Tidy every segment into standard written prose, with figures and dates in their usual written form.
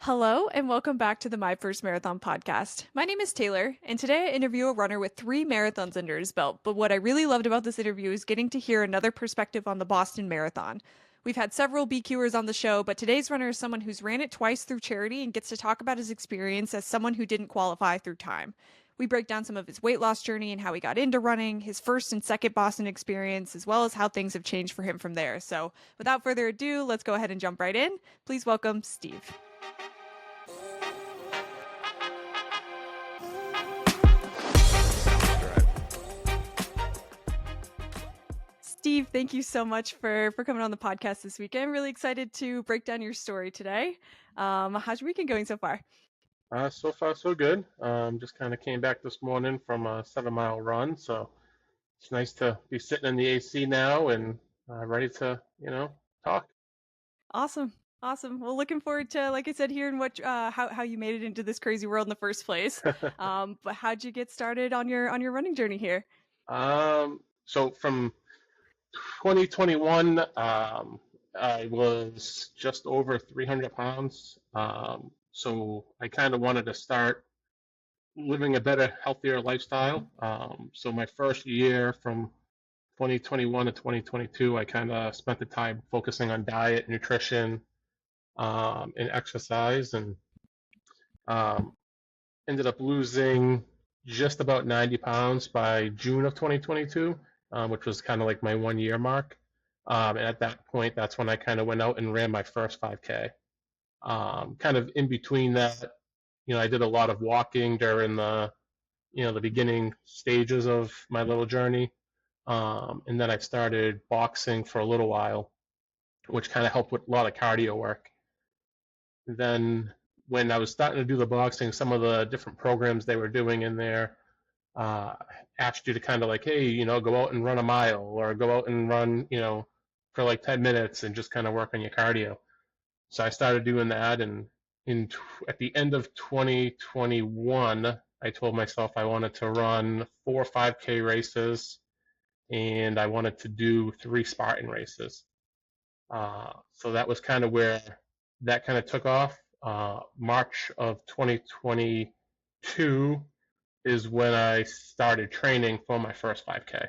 Hello, and welcome back to the My First Marathon podcast. My name is Taylor, and today I interview a runner with 3 marathons under his belt. But what I really loved about this interview is getting to hear another perspective on the Boston Marathon. We've had several BQers on the show, but today's runner is someone who's ran it twice through charity and gets to talk about his experience as someone who didn't qualify through time. We break down some of his weight loss journey and how he got into running, his first and second Boston experience, as well as how things have changed for him from there. So, without further ado, let's go ahead and jump right in. Please welcome Steve. Steve, thank you so much for coming on the podcast this week. I'm really excited to break down your story today. How's your weekend going so far? So far, so good. Just kind of came back this morning from a 7 mile run, so it's nice to be sitting in the AC now and ready to, talk. Awesome. Awesome. Well, looking forward to, like I said, hearing what how you made it into this crazy world in the first place. But how'd you get started on your running journey here? So from 2021, I was just over 300 pounds. So I kind of wanted to start living a better, healthier lifestyle. So my first year from 2021 to 2022, I kind of spent the time focusing on diet, nutrition, and exercise, and um, ended up losing just about 90 pounds by June of 2022, which was kind of like my 1 year mark. And at that point, that's when I kind of went out and ran my first 5K. Kind of in between that, I did a lot of walking during the beginning stages of my little journey. And then I started boxing for a little while, which kind of helped with a lot of cardio work. Then when I was starting to do the boxing, some of the different programs they were doing in there uh, asked you to kind of like, hey, go out and run a mile or go out and run, for like 10 minutes and just kind of work on your cardio. So I started doing that, and at the end of 2021, I told myself I wanted to run 4 5K races and I wanted to do 3 Spartan races. So that was kind of where that kind of took off. March of 2022 is when I started training for my first 5K.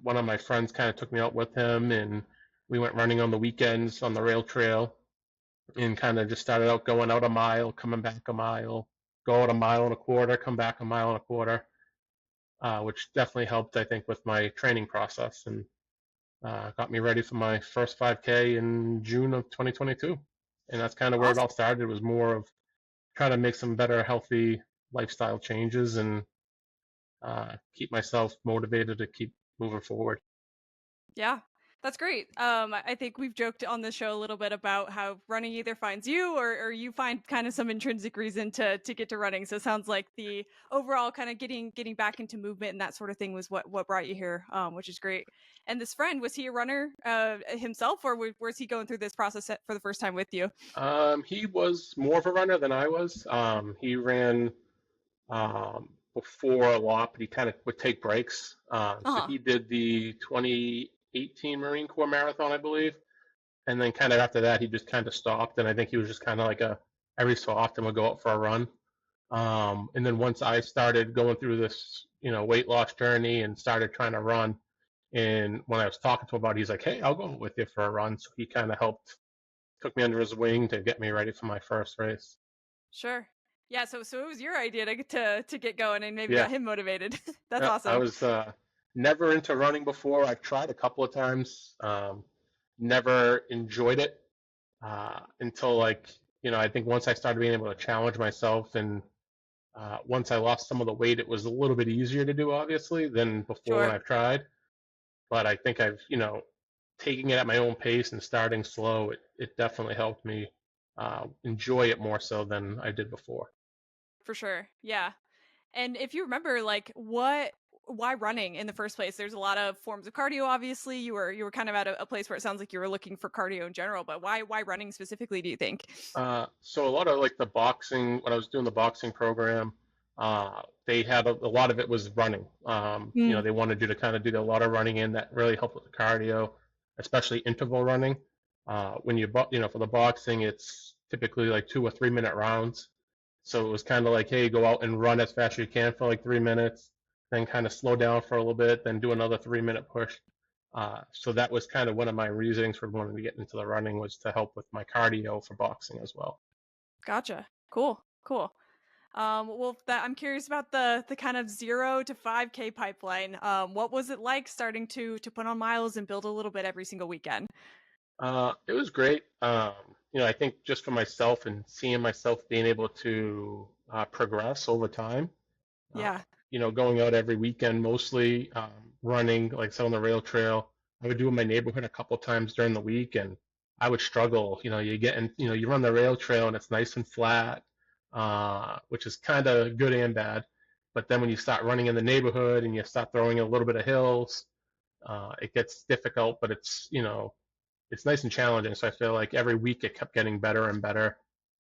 One of my friends kind of took me out with him, and we went running on the weekends on the rail trail, and kind of just started out going out a mile, coming back a mile, go out a mile and a quarter, come back a mile and a quarter, which definitely helped, I think, with my training process and got me ready for my first 5K in June of 2022. And that's kind of where it all Awesome. started. It was more of trying to make some better, healthy lifestyle changes and keep myself motivated to keep moving forward. Yeah, that's great. I think we've joked on the show a little bit about how running either finds you or you find kind of some intrinsic reason to get to running. So it sounds like the overall kind of getting back into movement and that sort of thing was what brought you here, which is great. And this friend, was he a runner himself, or was he going through this process for the first time with you? He was more of a runner than I was. He ran before a lot, but he kind of would take breaks. So Uh-huh. he did the 2018 Marine Corps Marathon, I believe. And then kind of after that, he just kind of stopped. And I think he was just kind of like every so often would go out for a run. And then once I started going through this, weight loss journey and started trying to run, and when I was talking to him about it, he's like, hey, I'll go with you for a run. So he kind of helped, took me under his wing to get me ready for my first race. Sure. Yeah, so it was your idea to get going and maybe Yeah, got him motivated. That's yeah, I awesome. was never into running before. I've tried a couple of times, never enjoyed it until like, I think once I started being able to challenge myself and once I lost some of the weight, it was a little bit easier to do, obviously, than before when Sure. I've tried. But I think I've, taking it at my own pace and starting slow, it definitely helped me enjoy it more so than I did before. For sure. Yeah. And if you remember, like, why running in the first place? There's a lot of forms of cardio. Obviously, you were kind of at a place where it sounds like you were looking for cardio in general. But why running specifically? Do you think? So a lot of like the boxing, when I was doing the boxing program, they had a lot of it was running. Mm, They wanted you to kind of do a lot of running in that really helped with the cardio, especially interval running. When for the boxing, it's typically like 2 or 3 minute rounds. So it was kind of like, hey, go out and run as fast as you can for like 3 minutes, then kind of slow down for a little bit, then do another 3 minute push. So that was kind of one of my reasons for wanting to get into the running, was to help with my cardio for boxing as well. Gotcha. Cool. Cool. Well, I'm curious about the kind of 0 to 5K pipeline. What was it like starting to put on miles and build a little bit every single weekend? It was great. I think just for myself and seeing myself being able to progress over time. Uh, Yeah. Going out every weekend, mostly running, like so on the rail trail. I would do in my neighborhood a couple times during the week, and I would struggle. You get in, you run the rail trail and it's nice and flat, which is kind of good and bad. But then when you start running in the neighborhood and you start throwing a little bit of hills, it gets difficult. But it's nice and challenging. So I feel like every week it kept getting better and better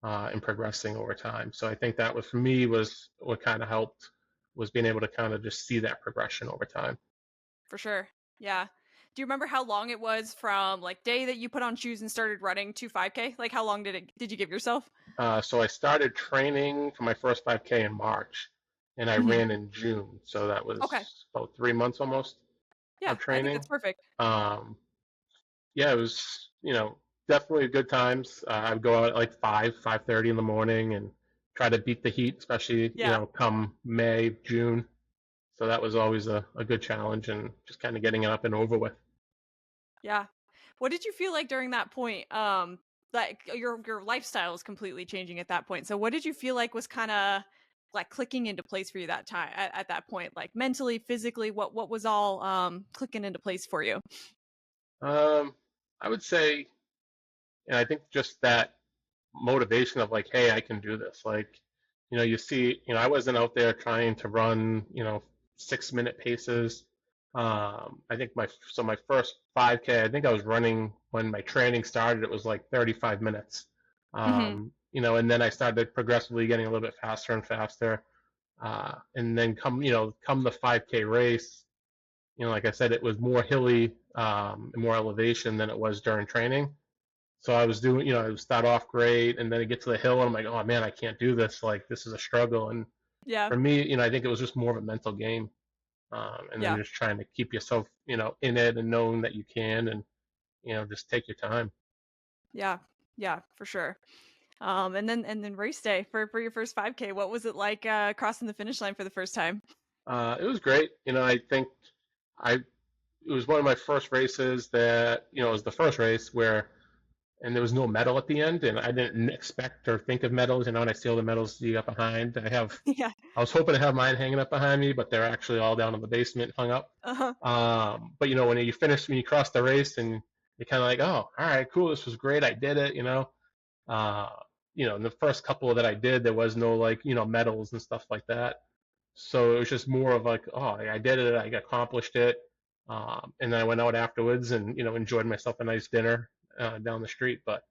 and progressing over time. So I think that was, for me, was what kind of helped, was being able to kind of just see that progression over time. For sure. Yeah. Do you remember how long it was from like day that you put on shoes and started running to 5K? Like how long did you give yourself? So I started training for my first 5K in March, and I Mhm. ran in June. So that Okay. was about 3 months almost Yeah, of I think training. that's perfect. Um, yeah, it was, definitely good times. I'd go out at like 5:30 in the morning and try to beat the heat, especially, Yeah. come May, June. So that was always a good challenge, and just kind of getting it up and over with. Yeah. What did you feel like during that point? Like your lifestyle is completely changing at that point. So what did you feel like was kind of like clicking into place for you that time at that point? Like mentally, physically, what was all clicking into place for you? Um, I would say, and I think just that motivation of like, hey, I can do this. Like, you see, I wasn't out there trying to run, 6 minute paces. I think my first 5K, I think I was running when my training started, it was like 35 minutes. Hmm. And then I started progressively getting a little bit faster and faster. And then come the 5K race, like I said, it was more hilly, and more elevation than it was during training. So I was doing, I would start off great, and then I get to the hill, and I'm like, oh man, I can't do this. Like, this is a struggle. And Yeah. for me, I think it was just more of a mental game, and then Yeah. just trying to keep yourself, in it, and knowing that you can, and just take your time. Yeah. Yeah, for sure. And then race day for your first 5K. What was it like crossing the finish line for the first time? It was great. I think I it was one of my first races that, it was the first race where, and there was no medal at the end, and I didn't expect or think of medals. And I see all the medals you got behind. Yeah. I was hoping to have mine hanging up behind me, but they're actually all down in the basement hung up. Uh-huh. But when you cross the race, and you're kind of like, oh, all right, cool, this was great, I did it. Uh, in the first couple that I did, there was no, like, medals and stuff like that. So it was just more of like, oh, I did it, I accomplished it. And then I went out afterwards and enjoyed myself a nice dinner down the street. But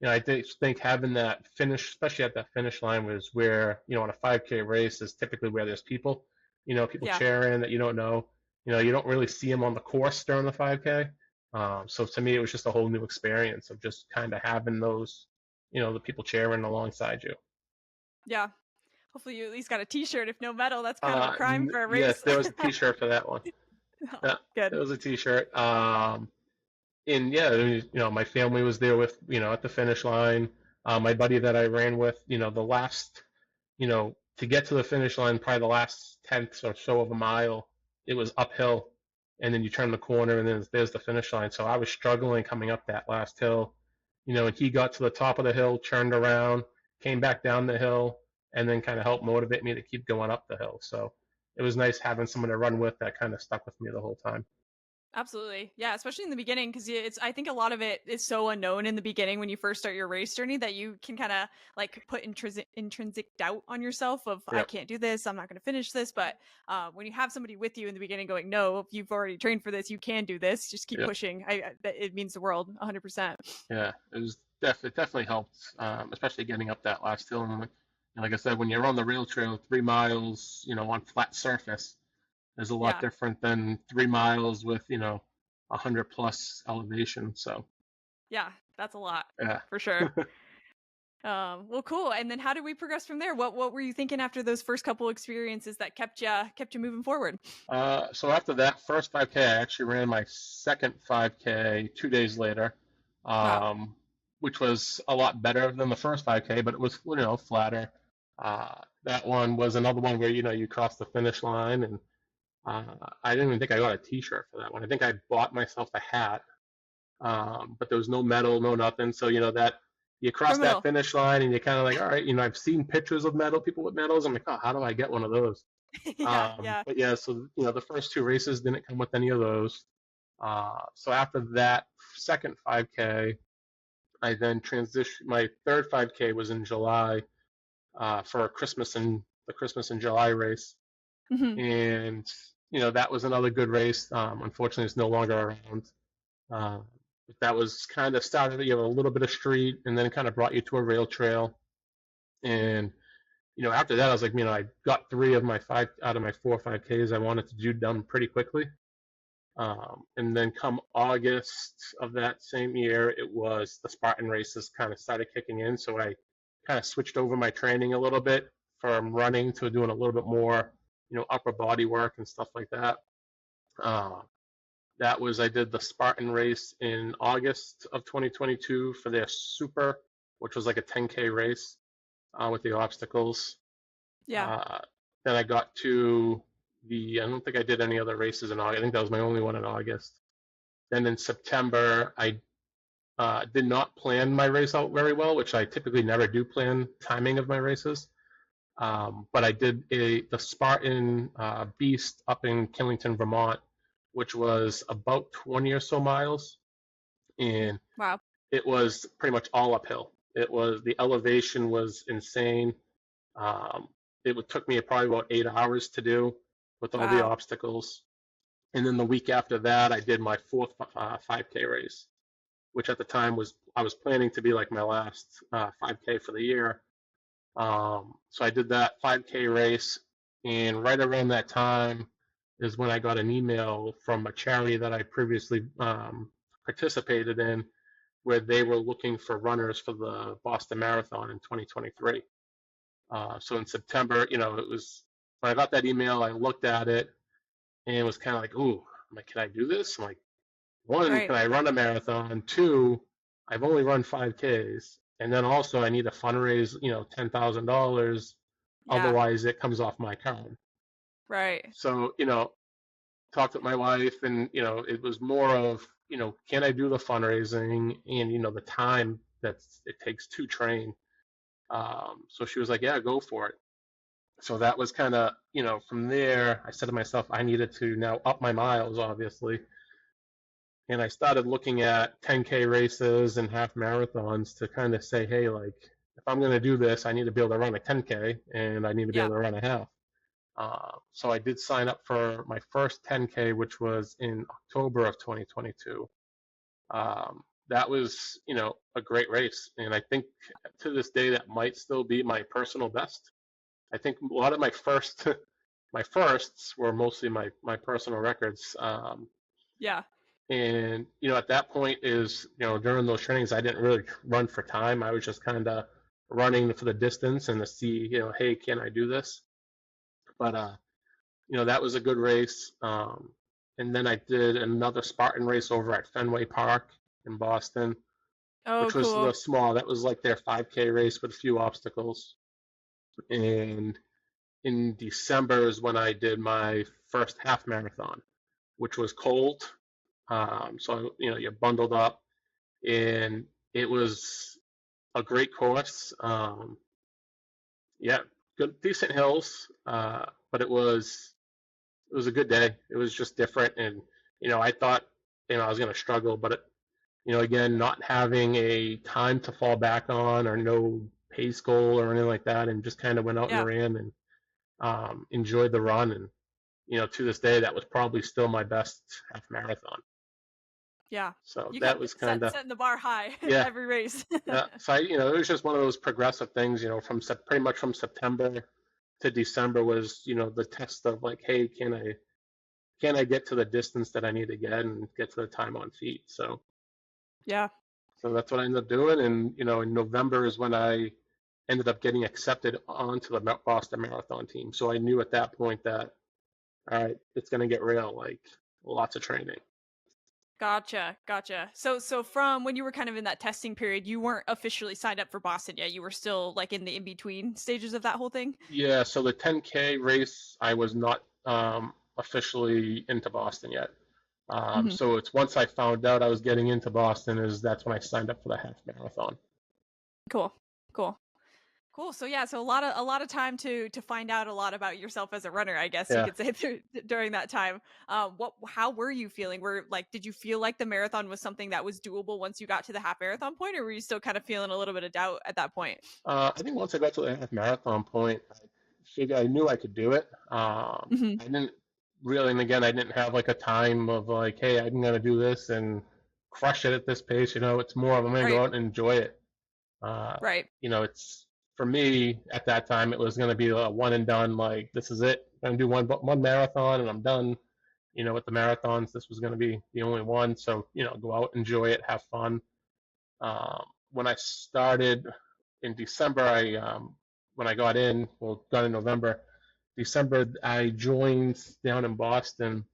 I think having that finish, especially at that finish line, was where, on a 5K race is typically where there's people, people Yeah. cheering that you don't know. You don't really see them on the course during the 5K. So to me, it was just a whole new experience of just kind of having those, the people cheering alongside you. Yeah. Hopefully you at least got a t-shirt. If no medal, that's kind of a crime for a Yes, race. there was a T-shirt for that one. Oh, Yeah, good. there was a T-shirt. And yeah, my family was there with, at the finish line. My buddy that I ran with, the last, to get to the finish line, probably the last tenth or so of a mile, it was uphill, and then you turn the corner, and then there's the finish line. So I was struggling coming up that last hill, and he got to the top of the hill, turned around, came back down the hill, and then kind of helped motivate me to keep going up the hill. So it was nice having someone to run with that kind of stuck with me the whole time. Absolutely. Yeah, especially in the beginning because it's I think a lot of it is so unknown in the beginning when you first start your race journey that you can kind of like put intrinsic doubt on yourself of I Yep, can't do this, I'm not going to finish this, but when you have somebody with you in the beginning going, "No, if you've already trained for this, you can do this. Just keep yep. pushing." It means the world, 100%. Yeah, it definitely helped, especially getting up that last hill. And like I said, when you're on the rail trail, 3 miles, on flat surface is a lot Yeah. different than 3 miles with 100 plus elevation. So Yeah, that's a lot yeah, for sure. Well, cool. And then how did we progress from there? What were you thinking after those first couple experiences that kept you moving forward? So after that first 5K, I actually ran my second 5K 2 days later, Wow. um, which was a lot better than the first 5K, but it was, flatter. That one was another one where, you cross the finish line, and I didn't even think I got a T-shirt for that one. I think I bought myself a hat, but there was no medal, no nothing. So, that you cross that Criminal. finish line and you're kind of like, all right, I've seen pictures of people with medals. I'm like, oh, how do I get one of those? Yeah, yeah. But yeah, so the first two races didn't come with any of those. So after that second 5K, I then transitioned. My third 5K was in July for the Christmas and July race, Hmm. and that was another good race. Unfortunately, it's no longer around. Uh, but that was kind of started. You have a little bit of street, and then kind of brought you to a rail trail, and after that, I was like, I got three of my five out of my 4 5Ks I wanted to do done pretty quickly. And then come August of that same year, it was the Spartan races kind of started kicking in. So I kind of switched over my training a little bit from running to doing a little bit more, upper body work and stuff like that. Uh, I did the Spartan race in August of 2022 for their Super, which was like a 10K race with the obstacles. Yeah. Uh, then I got to I don't think I did any other races in August. I think that was my only one in August. Then in September, I did not plan my race out very well, which I typically never do plan timing of my races. But I did the Spartan Beast up in Killington, Vermont, which was about 20 or so miles, and Wow. it was pretty much all uphill. The elevation was insane. Um, it took me probably about 8 hours to do with all the Wow. obstacles. And then the week after that, I did my fourth 5K race, which at the time I was planning to be like my last 5K for the year. So I did that 5K race, and right around that time is when I got an email from a charity that I previously participated in, where they were looking for runners for the Boston Marathon in 2023. So in September, it was when I got that email, I looked at it and it was kind of like, ooh, I'm like, can I do this? I'm like, one, Right. can I run a marathon? Two, I've only run 5Ks. And then also I need to fundraise, $10,000. Yeah. Otherwise it comes off my card. Right. So, talked with my wife and, it was more of, can I do the fundraising and, the time that it takes to train. So she was like, yeah, go for it. So that was kind of, from there, I said to myself, I needed to now up my miles, obviously. And I started looking at 10K races and half marathons to kind of say, hey, like, if I'm going to do this, I need to be able to run a 10K and I need to be Yeah. able to run a half. So I did sign up for my first 10K, which was in October of 2022. That was, a great race. And I think to this day, that might still be my personal best. I think a lot of my my firsts were mostly my personal records. Yeah. And at that point is during those trainings I didn't really run for time. I was just kind of running for the distance and to see hey, can I do this? But that was a good race. And then I did another Spartan race over at Fenway Park in Boston, Oh, which was cool. the small. That was like their 5K race with a few obstacles. And in December is when I did my first half marathon, which was cold. So you're bundled up, and it was a great course. Yeah, good, decent hills, but it was a good day. It was just different, and I thought I was going to struggle, but again, not having a time to fall back on or no pace goal or anything like that, and just kind of went out and Yeah. ran and enjoyed the run, and to this day, that was probably still my best half marathon. Yeah. So You that kept was kind of setting the bar high yeah. every race. So it was just one of those progressive things, from pretty much from September to December was, the test of like, hey, can I get to the distance that I need to get and get to the time on feet? So Yeah. So that's what I ended up doing. And, in November is when I ended up getting accepted onto the Boston Marathon team. So I knew at that point that, all right, it's going to get real, like lots of training. Gotcha, gotcha. So from when you were kind of in that testing period, you weren't officially signed up for Boston yet. You were still like in the in between stages of that whole thing. Yeah, so the 10K race, I was not officially into Boston yet. Hmm. So it's once I found out I was getting into Boston, that's when I signed up for the half marathon. Cool, cool. Cool. So yeah, so a lot of time to find out a lot about yourself as a runner, I guess you Yeah. could say during that time. What how were you feeling? Were like did you feel like the marathon was something that was doable once you got to the half marathon point, or were you still kind of feeling a little bit of doubt at that point? I think once I got to the half marathon point, I knew I could do it. Hmm. I didn't really, and again, I didn't have like a time of like, hey, I'm gonna do this and crush it at this pace. It's more of I'm gonna go Right. out and enjoy it. Uh, Right. it's for me at that time, it was gonna be a one and done. Like this is it. I'm gonna do one marathon and I'm done. With the marathons, this was gonna be the only one. So go out, enjoy it, have fun. When I started in December, when I got in November. December, I joined down in Boston.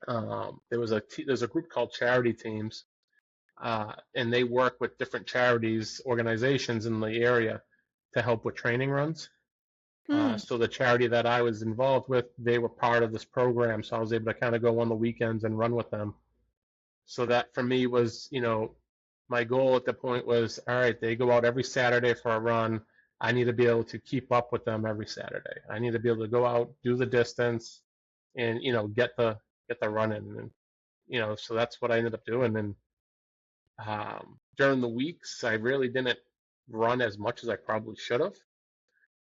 There's a group called Charity Teams, and they work with different charities, organizations in the area to help with training runs. Hmm. So the charity that I was involved with, they were part of this program, so I was able to kind of go on the weekends and run with them. So that for me was, my goal at the point was, all right, they go out every Saturday for a run. I need to be able to keep up with them every Saturday. I need to be able to go out, do the distance, and get the run in. And so that's what I ended up doing. And during the weeks, I really didn't run as much as I probably should have.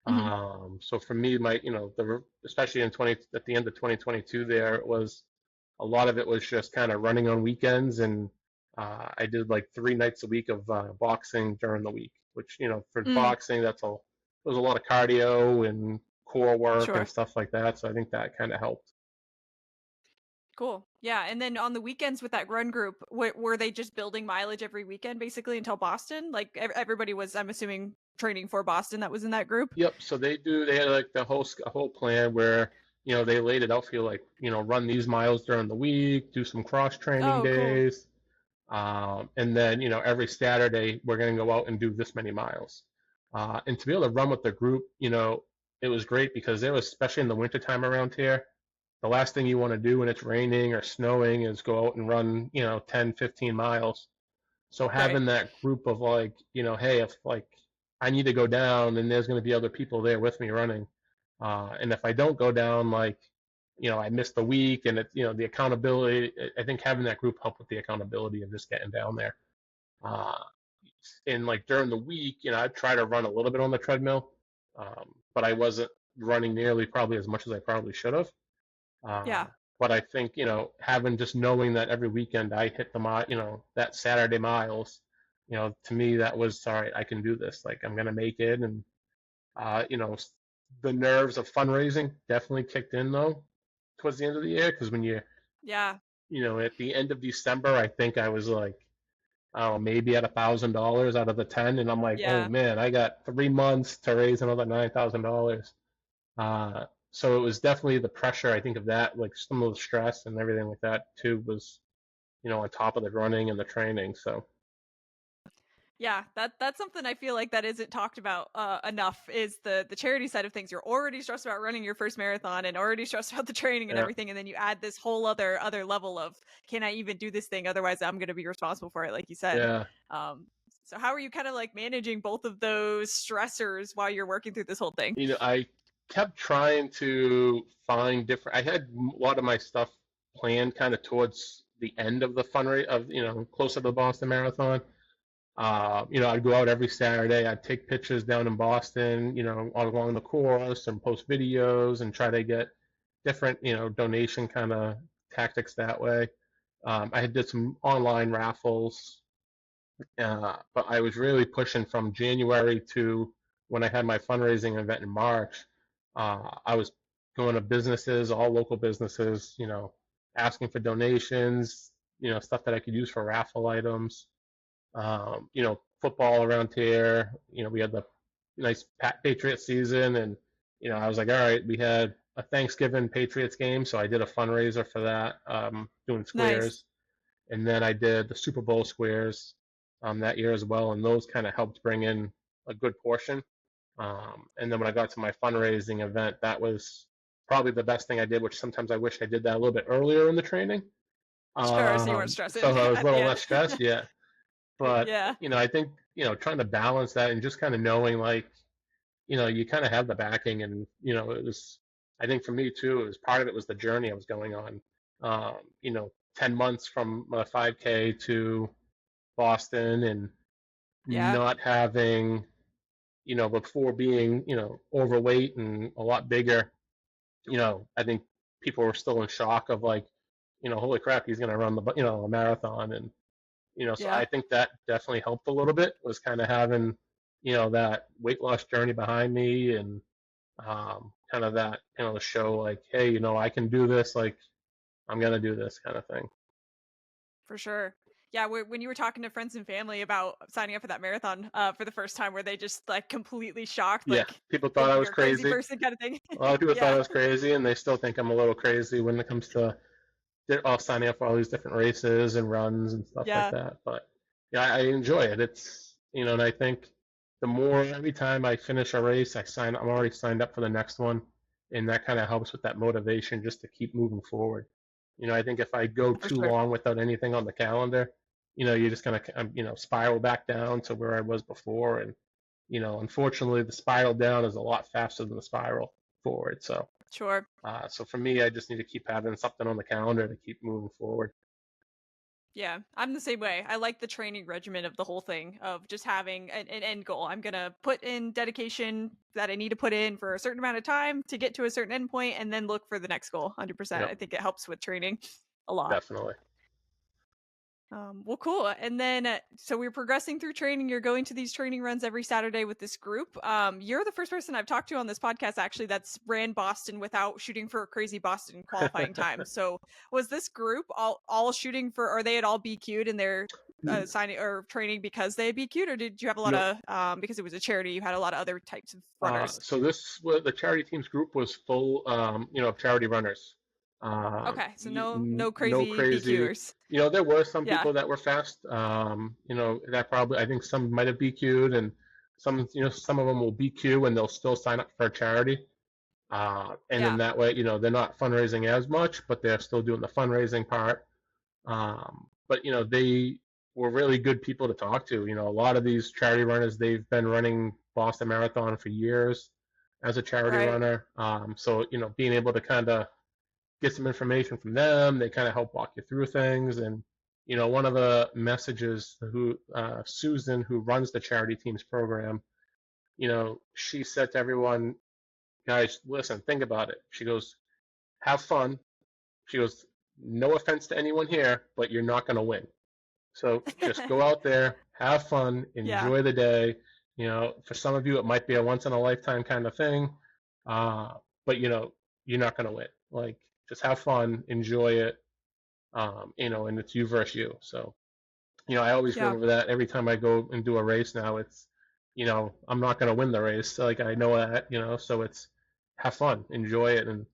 Hmm. So for me, especially at the end of 2022, there it was a lot of it was just kind of running on weekends, and I did like 3 nights a week of boxing during the week, which for Mm. boxing there was a lot of cardio and core work and Sure. stuff like that. So I think that kind of helped. Cool. Yeah, and then on the weekends with that run group, were they just building mileage every weekend basically until Boston? Like everybody was, I'm assuming, training for Boston that was in that group? Yep. So they had like a whole plan where they laid it out for you like run these miles during the week, do some cross training Oh, cool. days. And then, every Saturday we're going to go out and do this many miles. And to be able to run with the group, it was great because it was, especially in the wintertime around here, the last thing you want to do when it's raining or snowing is go out and run, 10, 15 miles. So Right. having that group of like, hey, if like I need to go down and there's going to be other people there with me running. And if I don't go down, like, I missed the week and the accountability, I think having that group helped with the accountability of just getting down there. Uh, and like during the week, I'd try to run a little bit on the treadmill, but I wasn't running nearly probably as much as I probably should have. Uh, Yeah. but I think, having just knowing that every weekend I hit that Saturday miles, to me that was, all right, I can do this. Like I'm going to make it. And, uh, you know, the nerves of fundraising definitely kicked in though towards the end of the year. Cause when Yeah. at the end of December, I think I was like, I don't know, maybe at $1,000 out of the 10. And I'm like, oh Yeah. man, I got 3 months to raise another $9,000. So it was definitely the pressure, I think, of that, like some of the stress and everything like that too was, on top of the running and the training. So Yeah, that's something I feel like that isn't talked about enough is the charity side of things. You're already stressed about running your first marathon and already stressed about the training and yeah, everything, and then you add this whole other level of can I even do this thing? Otherwise, I'm going to be responsible for it, like you said. yeah. Um, so how are you kind of like managing both of those stressors while you're working through this whole thing? I kept trying to find different. I had a lot of my stuff planned kind of towards the end of the fundraiser of, closer to the Boston Marathon. I'd go out every Saturday. I'd take pictures down in Boston, along the course and post videos and try to get different, donation kind of tactics that way. I had did some online raffles, but I was really pushing from January to when I had my fundraising event in March. I was going to businesses, all local businesses, asking for donations, stuff that I could use for raffle items. Football around here. We had the nice Patriot season, and I was like, all right, we had a Thanksgiving Patriots game, so I did a fundraiser for that, doing Nice. squares, and then I did the Super Bowl squares that year as well, and those kind of helped bring in a good portion. And then when I got to my fundraising event, that was probably the best thing I did, which sometimes I wish I did that a little bit earlier in the training. Sure, so you weren't stressing So I was a at the little end. less stressed, yeah. But, Yeah. I think, trying to balance that and just kind of knowing like, you kind of have the backing and, it was, I think for me too, it was part of it was the journey I was going on. 10 months from my 5K to Boston and Yeah. not having, before being, overweight and a lot bigger, I think people were still in shock of like, holy crap, he's going to run a marathon. And, so Yeah. I think that definitely helped a little bit was kind of having, that weight loss journey behind me and kind of that, to show like, hey, I can do this. Like, I'm going to do this kind of thing. For sure. Yeah, when you were talking to friends and family about signing up for that marathon for the first time, were they just like completely shocked, Yeah, like people thought I thinking was you're a crazy crazy. person kind of thing? A lot of people thought I Yeah. was crazy, and they still think I'm a little crazy when it comes to they're all signing up for all these different races and runs and stuff like Yeah. that. But yeah, I enjoy it. It's and I think the more every time I finish a race, I'm already signed up for the next one, and that kind of helps with that motivation just to keep moving forward. I think if I go For too sure. long without anything on the calendar, you're just gonna spiral back down to where I was before, and unfortunately, the spiral down is a lot faster than the spiral forward. So Sure. so for me, I just need to keep having something on the calendar to keep moving forward. Yeah, I'm the same way. I like the training regimen of the whole thing of just having an end goal. I'm gonna put in dedication that I need to put in for a certain amount of time to get to a certain endpoint, and then look for the next goal. 100%. Yep, I think it helps with training a lot. definitely. Well, cool. And then, so we're progressing through training. You're going to these training runs every Saturday with this group. You're the first person I've talked to on this podcast, actually, that's ran Boston without shooting for a crazy Boston qualifying time. So, was this group all shooting for? Are they at all BQ'd in their signing or training because they had BQ'd, or did you have a lot No, of because it was a charity? You had a lot of other types of runners. so this was the charity teams group was full, of charity runners. Okay, so no No crazy crazy. BQers. There were some Yeah, people that were fast. That probably I think some might have BQ'd, and some of them will BQ and they'll still sign up for a charity. And then yeah, that way, they're not fundraising as much, but they're still doing the fundraising part. But they were really good people to talk to. A lot of these charity runners, they've been running Boston Marathon for years as a charity right. runner. So being able to kind of get some information from them, they kind of help walk you through things. And one of the messages who Susan, who runs the charity teams program, she said to everyone, guys, listen, think about it. She goes, have fun. She goes, no offense to anyone here, but you're not going to win. So just go out there, have fun, Yeah, enjoy the day. For some of you, it might be a once in a lifetime kind of thing, uh, but you're not going to win. Like, just have fun, enjoy it, and it's you versus you. So, I always yeah, remember that every time I go and do a race now, it's, I'm not going to win the race. Like, I know that, so it's have fun, enjoy it. And,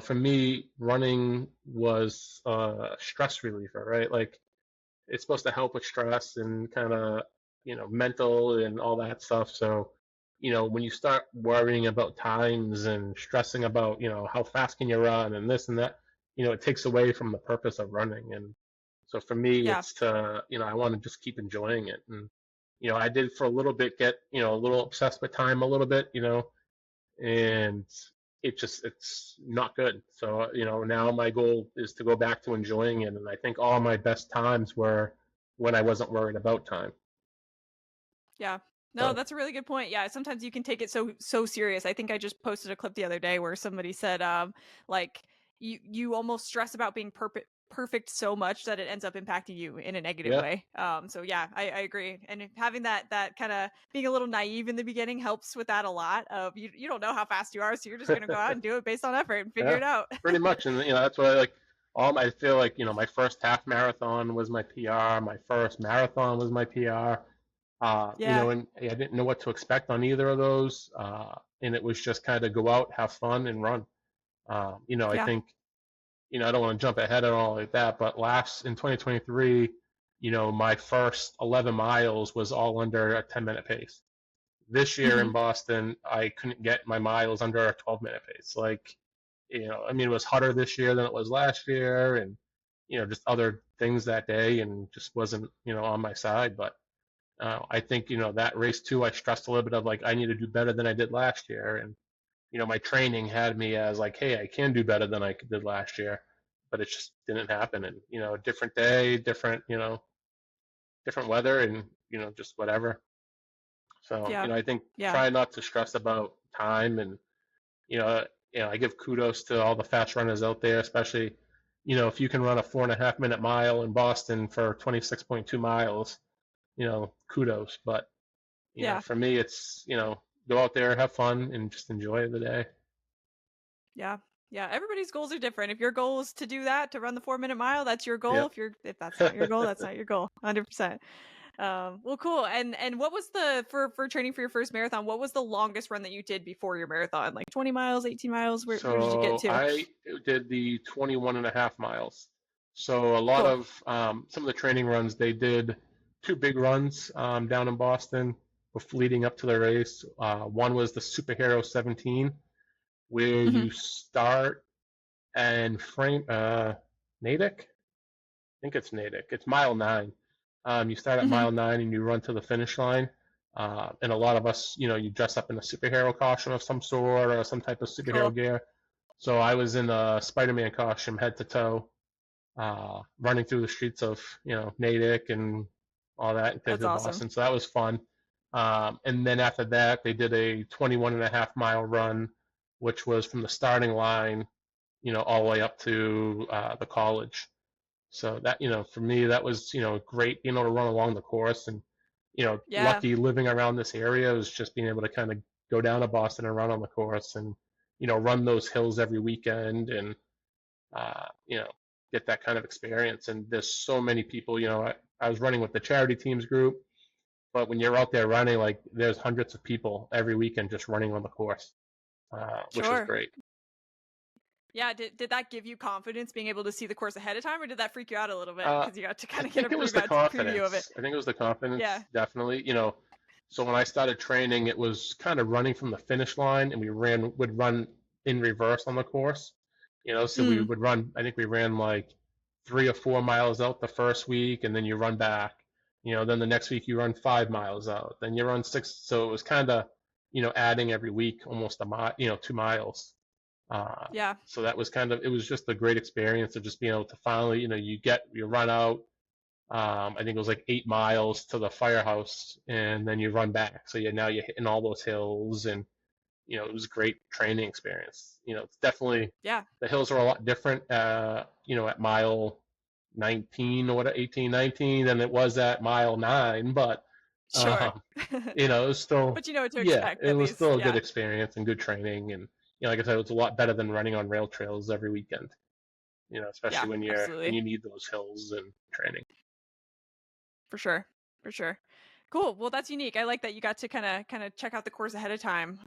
for me, running was a stress reliever, right? Like, it's supposed to help with stress and kind of mental and all that stuff. So when you start worrying about times and stressing about how fast can you run and this and that, it takes away from the purpose of running. And so for me, yeah, it's to I want to just keep enjoying it. And I did for a little bit get a little obsessed with time a little bit, and it's not good. So now my goal is to go back to enjoying it, and I think all my best times were when I wasn't worried about time. yeah. No, So that's a really good point. Yeah, sometimes you can take it so serious. I think I just posted a clip the other day where somebody said like you almost stress about being perfect so much that it ends up impacting you in a negative yeah, way. So yeah, I agree. And having that kind of being a little naive in the beginning helps with that a lot. Of you don't know how fast you are, so you're just gonna go out and do it based on effort and figure yeah, it out. pretty much. And that's what I like. I feel like, my first half marathon was my PR. My first marathon was my PR. Yeah. And I didn't know what to expect on either of those. And it was just kind of go out, have fun, and run. I Yeah. think, I don't want to jump ahead and all like that, but last in 2023, my first 11 miles was all under a 10-minute pace. This year in Hmm. Boston, I couldn't get my miles under a 12-minute pace. Like, I mean, it was hotter this year than it was last year, and just other things that day, and just wasn't on my side. But I think that race too, I stressed a little bit of like I need to do better than I did last year, and my training had me as like, hey, I can do better than I did last year, but it just didn't happen. And different day, different weather, and just whatever. So Yeah. I think Yeah. try not to stress about time, and you know, I give kudos to all the fast runners out there, especially if you can run a 4.5 minute mile in Boston for 26.2 miles, kudos. But Yeah. for me, it's go out there, have fun, and just enjoy the day. Yeah. Yeah. Everybody's goals are different. If your goal is to do that, to run the 4 minute mile, that's your goal. Yep. If that's not your goal, that's not your goal. 100%. Well, cool. And what was the for training for your first marathon? What was the longest run that you did before your marathon? Like 20 miles, 18 miles? Where did you get So to? I did the 21.5 miles. So a lot Cool. of some of the training runs, they did two big runs down in Boston leading up to the race. One was the Superhero 17, where Hmm. you start and frame Natick. I think it's Natick. It's mile 9. You start at Hmm. mile 9 and you run to the finish line. And a lot of us, you dress up in a superhero costume of some sort or some type of Cool. superhero gear. So I was in a Spider-Man costume, head to toe, running through the streets of Natick and all that That's to awesome. Boston. So that was fun. And then after that, they did a 21.5 mile run, which was from the starting line, all the way up to the college. So that, for me, that was, great being able to run along the course, and, Yeah. lucky living around this area was just being able to kind of go down to Boston and run on the course, and, run those hills every weekend, and, uh, you know, get that kind of experience. And there's so many people, I was running with the charity teams group, but when you're out there running, like there's hundreds of people every weekend just running on the course, which was Sure. great. Yeah, did that give you confidence being able to see the course ahead of time, or did that freak you out a little bit Uh, because you got to I kind of get a think it was the preview of it? confidence. I think it was the Yeah. confidence, definitely. So when I started training, it was kind of running from the finish line, and would run in reverse on the course. So we Mm. would run. I think we ran like 3 or 4 miles out the first week, and then you run back. Then the next week you run 5 miles out, then you run six. So it was kind of, adding every week almost a mile, 2 miles. Uh, Yeah. so that was it was just a great experience of just being able to finally, you run out. I think it was like 8 miles to the firehouse, and then you run back. So now you're hitting all those hills, and it was a great training experience. It's definitely Yeah. the hills are a lot different. At mile 19 or what 18, 19 than it was at mile 9, but Sure. um, it was still, But you know what to yeah, expect it at was least. still a good Yeah. experience and good training, and like I said, it was a lot better than running on rail trails every weekend. Yeah, Especially when absolutely. you need those hills and training. For sure. For sure. Cool. Well, that's unique. I like that you got to kind of check out the course ahead of time.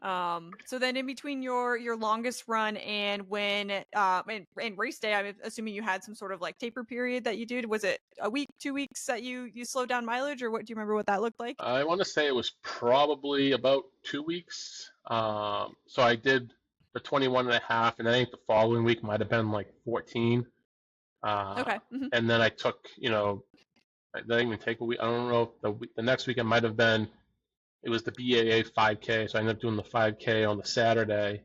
So then in between your longest run and when and race day, I'm assuming you had some sort of like taper period that you did. Was it a week, 2 weeks that you slowed down mileage, or what do you remember what that looked like? I want to say it was probably about 2 weeks. So I did the 21.5, and I think the following week might have been like 14. Okay. Hmm. And then I took, I didn't even take a week. I don't know if the next weekend might have been, it was the BAA 5K. So I ended up doing the 5K on the Saturday,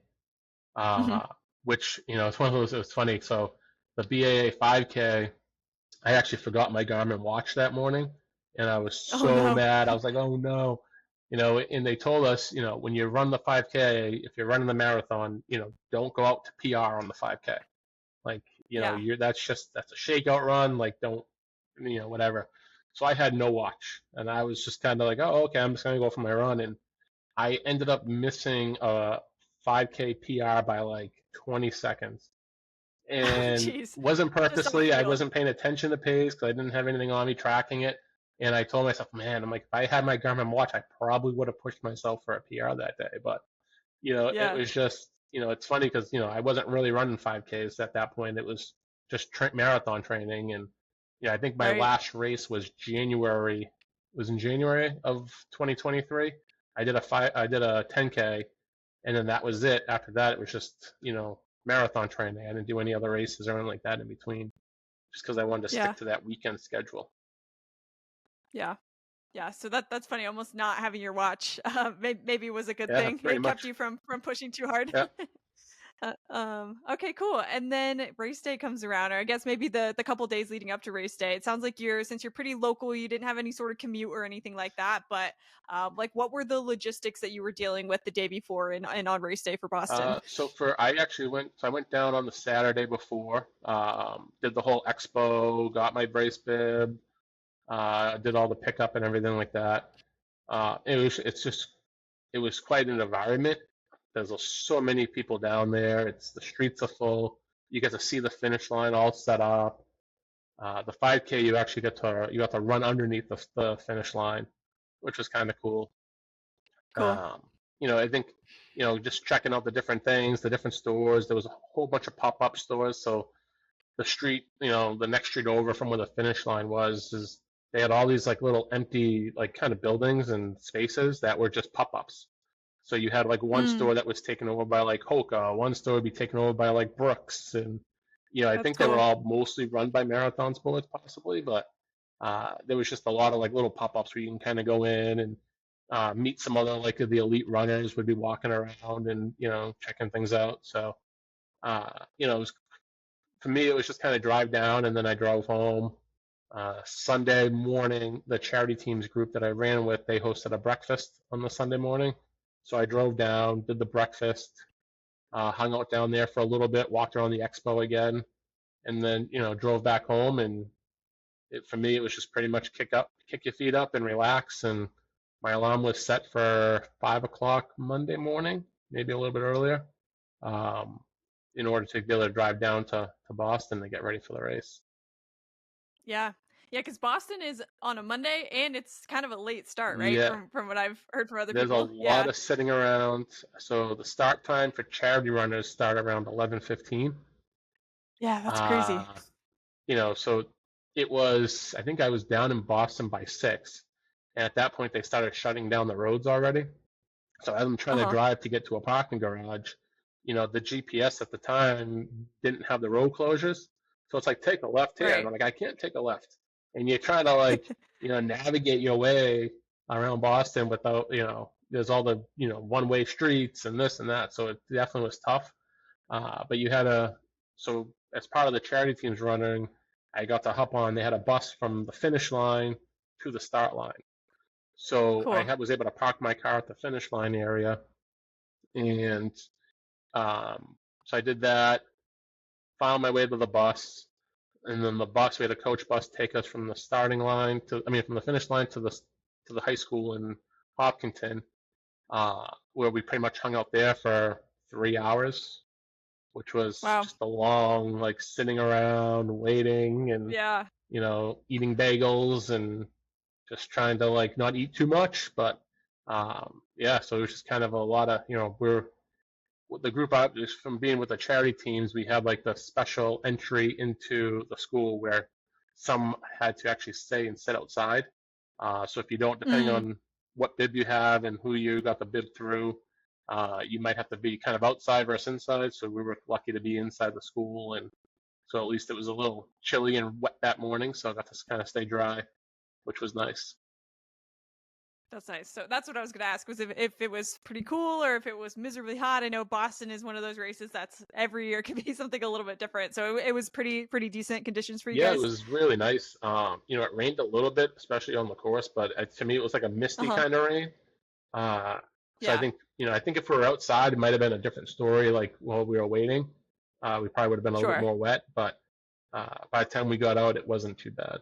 Hmm. uh, which, it's one of those, it was funny. So the BAA 5K, I actually forgot my Garmin watch that morning, and I was Oh so no. mad. I was like, oh no. And they told us, when you run the 5K, if you're running the marathon, don't go out to PR on the 5K. Like, Yeah. that's a shakeout run. Like, don't, whatever. So I had no watch, and I was just kind of like, oh, okay, I'm just gonna go for my run, and I ended up missing a 5K PR by like 20 seconds, Oh, and jeez. wasn't Just on the purposely. I field. wasn't paying attention to pace because I didn't have anything on me tracking it. And I told myself, man, I'm like, if I had my Garmin watch, I probably would have pushed myself for a PR that day. But it Yeah, was just, it's funny because I wasn't really running 5Ks at that point. It was just marathon training, and I think my right. last race was January. Was in January of 2023. I did a 10K, and then that was it. After that, it was just marathon training. I didn't do any other races or anything like that in between, just because I wanted to Yeah, stick to that weekend schedule. yeah. Yeah, so that's funny. Almost not having your watch, maybe was a good Yeah, thing. pretty It kept much. you from pushing too hard. Yeah. Okay, cool. And then race day comes around, or I guess maybe the couple days leading up to race day. It sounds like since you're pretty local, you didn't have any sort of commute or anything like that. But like, what were the logistics that you were dealing with the day before and on race day for Boston? I went down on the Saturday before, did the whole expo, got my brace bib, did all the pickup and everything like that. It was quite an environment. There's so many people down there. The streets are full. You get to see the finish line all set up. The 5K, you got to run underneath the finish line, which was kind of cool. Cool. I think, just checking out the different things, the different stores. There was a whole bunch of pop-up stores. So the street, the next street over from where the finish line was, is they had all these like little empty, like kind of buildings and spaces that were just pop-ups. So you had like one Mm, store that was taken over by like Hoka, one store would be taken over by like Brooks, and I that's think they were cool. all mostly run by Marathon Sports possibly, but there was just a lot of like little pop-ups where you can kind of go in and meet some other like the elite runners would be walking around and checking things out. So it was, for me it was just kind of drive down and then I drove home. Sunday morning, the charity teams group that I ran with, they hosted a breakfast on the Sunday morning. So I drove down, did the breakfast, hung out down there for a little bit, walked around the expo again, and then drove back home. And for me, it was just pretty much kick your feet up, and relax. And my alarm was set for 5 o'clock Monday morning, maybe a little bit earlier, um, in order to be able to drive down to Boston to get ready for the race. Yeah. Yeah, because Boston is on a Monday and it's kind of a late start, right? Yeah, From what I've heard from other there's a people. lot Yeah. of sitting around. So the start time for charity runners start around 11:15. Yeah, that's crazy. Uh, so it was. I think I was down in Boston by 6, and at that point they started shutting down the roads already. So as I'm trying to Uh-huh. drive to get to a parking garage, the GPS at the time didn't have the road closures. So it's like, take a left here. And Right. I'm like, I can't take a left. And you're trying to like, navigate your way around Boston without, there's all the, one-way streets and this and that. So it definitely was tough. But so as part of the charity teams running, I got to hop on. They had a bus from the finish line to the start line. So Cool. was able to park my car at the finish line area, and so I did that. Found my way to the bus, and then we had a coach bus take us from the from the finish line to the high school in Hopkinton, where we pretty much hung out there for 3 hours, which was Wow. just a long like sitting around waiting and Yeah. eating bagels and just trying to like not eat too much, but yeah, so it was just kind of a lot of we're the group out just from being with the charity teams, we had like the special entry into the school where some had to actually stay and sit outside. So if you don't, depending Mm, on what bib you have and who you got the bib through, you might have to be kind of outside versus inside. So we were lucky to be inside the school, and so at least it was a little chilly and wet that morning, so I got to kind of stay dry, which was nice. that's nice. So that's what I was going to ask was if it was pretty cool or if it was miserably hot. I know Boston is one of those races that's every year can be something a little bit different. So it was pretty decent conditions for you Yeah, it guys. was really nice. It rained a little bit, especially on the course, but to me, it was like a misty Uh-huh. kind of rain. Uh, so Yeah. I think if we were outside, it might have been a different story. Like while we were waiting, we probably would have been a little bit Sure. more wet, but by the time we got out, it wasn't too bad.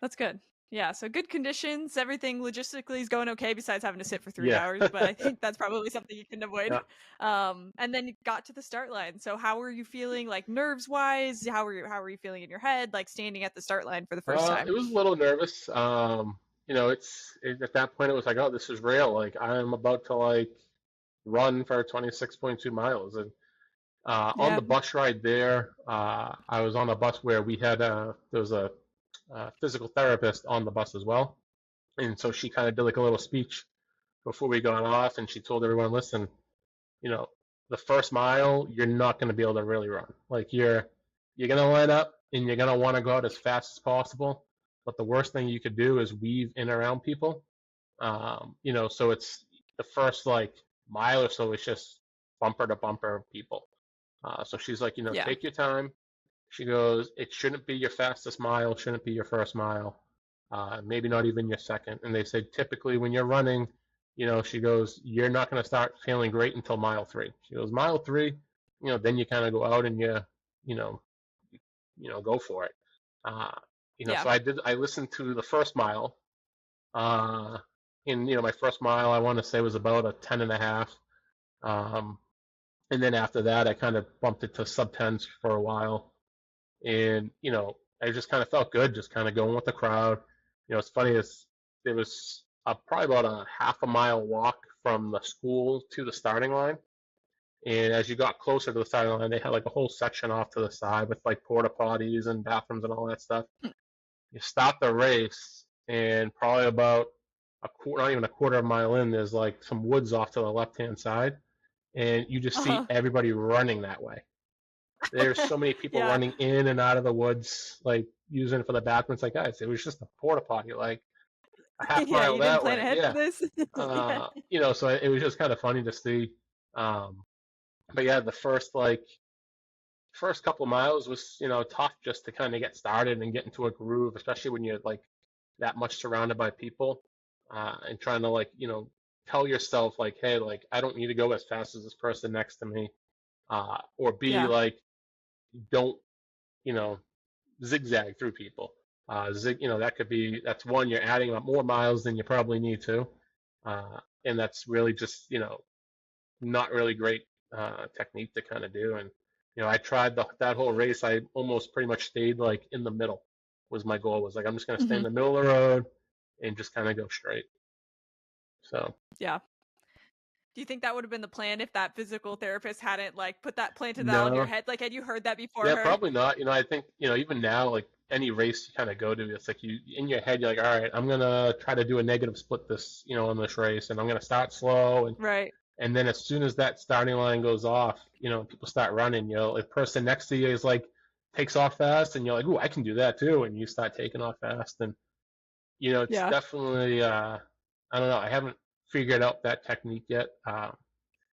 That's good. Yeah, so good conditions, everything logistically is going okay besides having to sit for 3 Yeah. hours, but I think that's probably something you can avoid. Yeah. And then you got to the start line. So how were you feeling, like, nerves-wise? How were you feeling in your head, like, standing at the start line for the first It time? was a little nervous. At that point it was like, oh, this is real. Like I'm about to like run for 26.2 miles. And on Yeah. the bus ride there, I was on a bus where there was a physical therapist on the bus as well. And so she kind of did like a little speech before we got off, and she told everyone, listen, you know, the first mile, you're not going to be able to really run. Like you're going to line up and you're going to want to go out as fast as possible. But the worst thing you could do is weave in around people. So it's the first like mile or so is just bumper to bumper people. So she's like, Yeah. take your time. She goes, it shouldn't be your fastest mile, shouldn't be your first mile, maybe not even your second. And they said typically when you're running, she goes, you're not going to start feeling great until mile three. She goes, mile three, then you kind of go out and you know, go for it. Uh, Yeah. so I listened to the first mile. Uh, my first mile, I want to say was about a 10 and a half. Um, and then after that, I kind of bumped it to sub tens for a while. And, I just kind of felt good, just kind of going with the crowd. It's funny is there was probably about a half a mile walk from the school to the starting line. And as you got closer to the starting line, they had like a whole section off to the side with like porta potties and bathrooms and all that stuff. You stop the race, and probably about not even a quarter of a mile in, there's like some woods off to the left hand side, and you just see Uh-huh. everybody running that way. There's so many people Yeah. running in and out of the woods, like using it for the bathroom. It's like, guys, it was just a porta potty, like a half Yeah, mile you didn't that plan way. ahead for Yeah. this? Yeah. So it was just kind of funny to see. Um, but yeah, the first couple of miles was, tough just to kind of get started and get into a groove, especially when you're like that much surrounded by people, and trying to like, tell yourself like, hey, like I don't need to go as fast as this person next to me, or be Yeah. like, don't, you know, zigzag through people. That's one, you're adding up more miles than you probably need to. And that's really just, not really great technique to kind of do. And, I tried that whole race. I almost pretty much stayed like in the middle was my goal was like, I'm just going to stay in Mhm. the middle of the road and just kind of go straight. So, Yeah. Do you think that would have been the plan if that physical therapist hadn't, like, planted that on your no, head? Like, had you heard that before yeah, her? probably not. I think, even now, like any race you kind of go to, it's like you in your head, you're like, all right, I'm gonna try to do a negative split this, in this race, and I'm gonna start slow, Right. and then as soon as that starting line goes off, people start running. The person next to you is like takes off fast, and you're like, ooh, I can do that too, and you start taking off fast, and it's Yeah. definitely, I don't know, I haven't figured out that technique yet.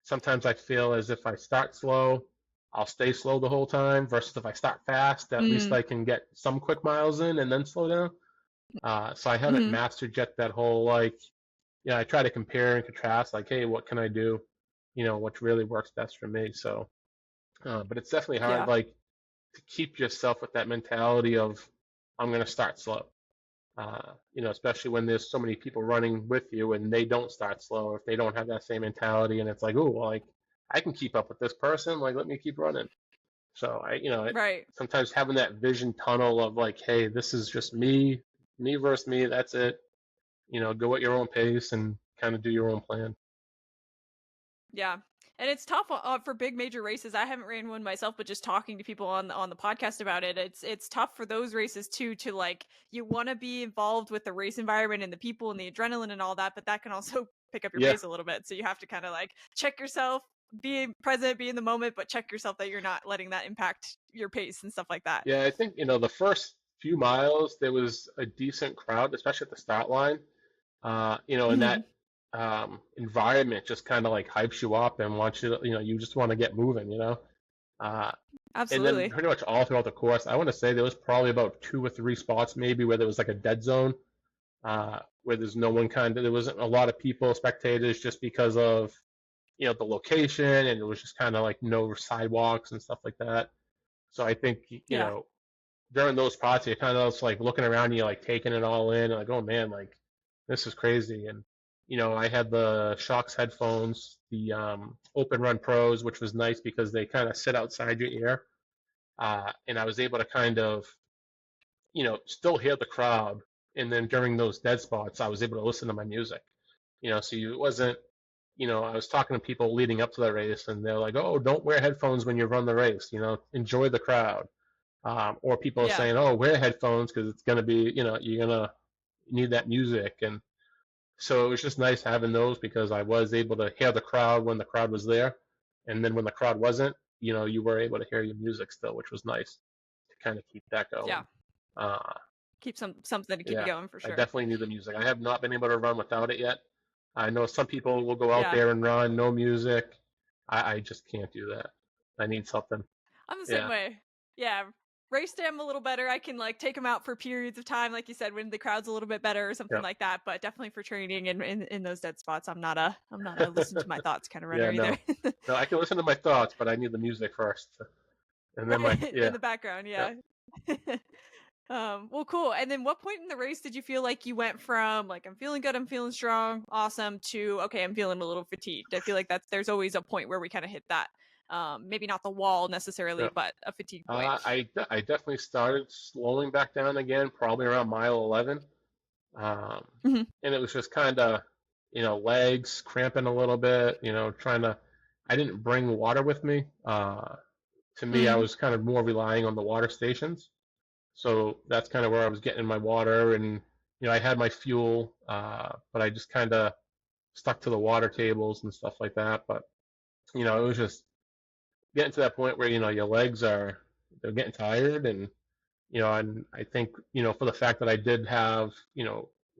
Sometimes I feel as if I start slow, I'll stay slow the whole time, versus if I start fast, at least Mm. I can get some quick miles in and then slow down. So I haven't Mhm. mastered yet that whole like, I try to compare and contrast, like, hey, what can I do? What really works best for me. So, but it's definitely hard, Yeah. like, to keep yourself with that mentality of, I'm going to start slow. Especially when there's so many people running with you and they don't start slow, if they don't have that same mentality, and it's like, oh, well, like I can keep up with this person, like let me keep running. So Right. sometimes having that vision tunnel of like, hey, this is just me versus me, that's it. Go at your own pace and kind of do your own plan. Yeah. And it's tough for big major races. I haven't ran one myself, but just talking to people on the podcast about it, it's tough for those races too. To like, you want to be involved with the race environment and the people and the adrenaline and all that, but that can also pick up your Yeah, pace a little bit. So you have to kind of like check yourself, be present, be in the moment, but check yourself that you're not letting that impact your pace and stuff like that. yeah. I think the first few miles there was a decent crowd, especially at the start line. And that Hmm. environment just kind of like hypes you up and wants you to, you just want to get moving. Uh, and then Absolutely. pretty much all throughout the course, I want to say there was probably about two or three spots maybe where there was like a dead zone, where there's no one there wasn't a lot of people, spectators, just because of, the location, and it was just kind of like no sidewalks and stuff like that. So I think, Yeah. during those spots, you're kind of just like looking around, and you're like taking it all in, and like, oh man, like this is crazy. And I had the Shocks headphones, the Open Run Pros, which was nice because they kind of sit outside your ear, and I was able to kind of still hear the crowd. And then during those dead spots, I was able to listen to my music. So it wasn't, I was talking to people leading up to the race, and they're like, "Oh, don't wear headphones when you run the race. Enjoy the crowd." Or people are Yeah. saying, "Oh, wear headphones because it's gonna be, you're gonna need that music." And so it was just nice having those because I was able to hear the crowd when the crowd was there, and then when the crowd wasn't, you were able to hear your music still, which was nice to kind of keep that Yeah. going. Uh, Keep something to keep you yeah, going for I sure. definitely need the music. I have not been able to run without it yet. I know some people will go out Yeah. there and run, no music. I just can't do that. I need something. I'm the same Yeah, way. Yeah. Race day, I'm a little better. I can like take them out for periods of time, like you said, when the crowd's a little bit better or something yeah, like that. But definitely for training and in those dead spots, I'm not a listen to my thoughts kind of runner yeah. either. No, no. I can listen to my thoughts, but I need the music first, and then my Right in yeah, the background, yeah. yeah. Well, cool. And then what point in the race did you feel like you went from like I'm feeling good, I'm feeling strong, awesome, to okay, I'm feeling a little fatigued? I feel like there's always a point where we kind of hit that. Maybe not the wall necessarily, Yeah. but a fatigue point. I definitely started slowing back down again, probably around mile 11. Um, Hmm. and it was just kind of, legs cramping a little bit, trying to, I didn't bring water with me. To me, I Hmm. was kind of more relying on the water stations. So that's kind of where I was getting my water. And, I had my fuel, but I just kind of stuck to the water tables and stuff like that. But, it was just getting to that point where, your legs they're getting tired. And I think, for the fact that I did have,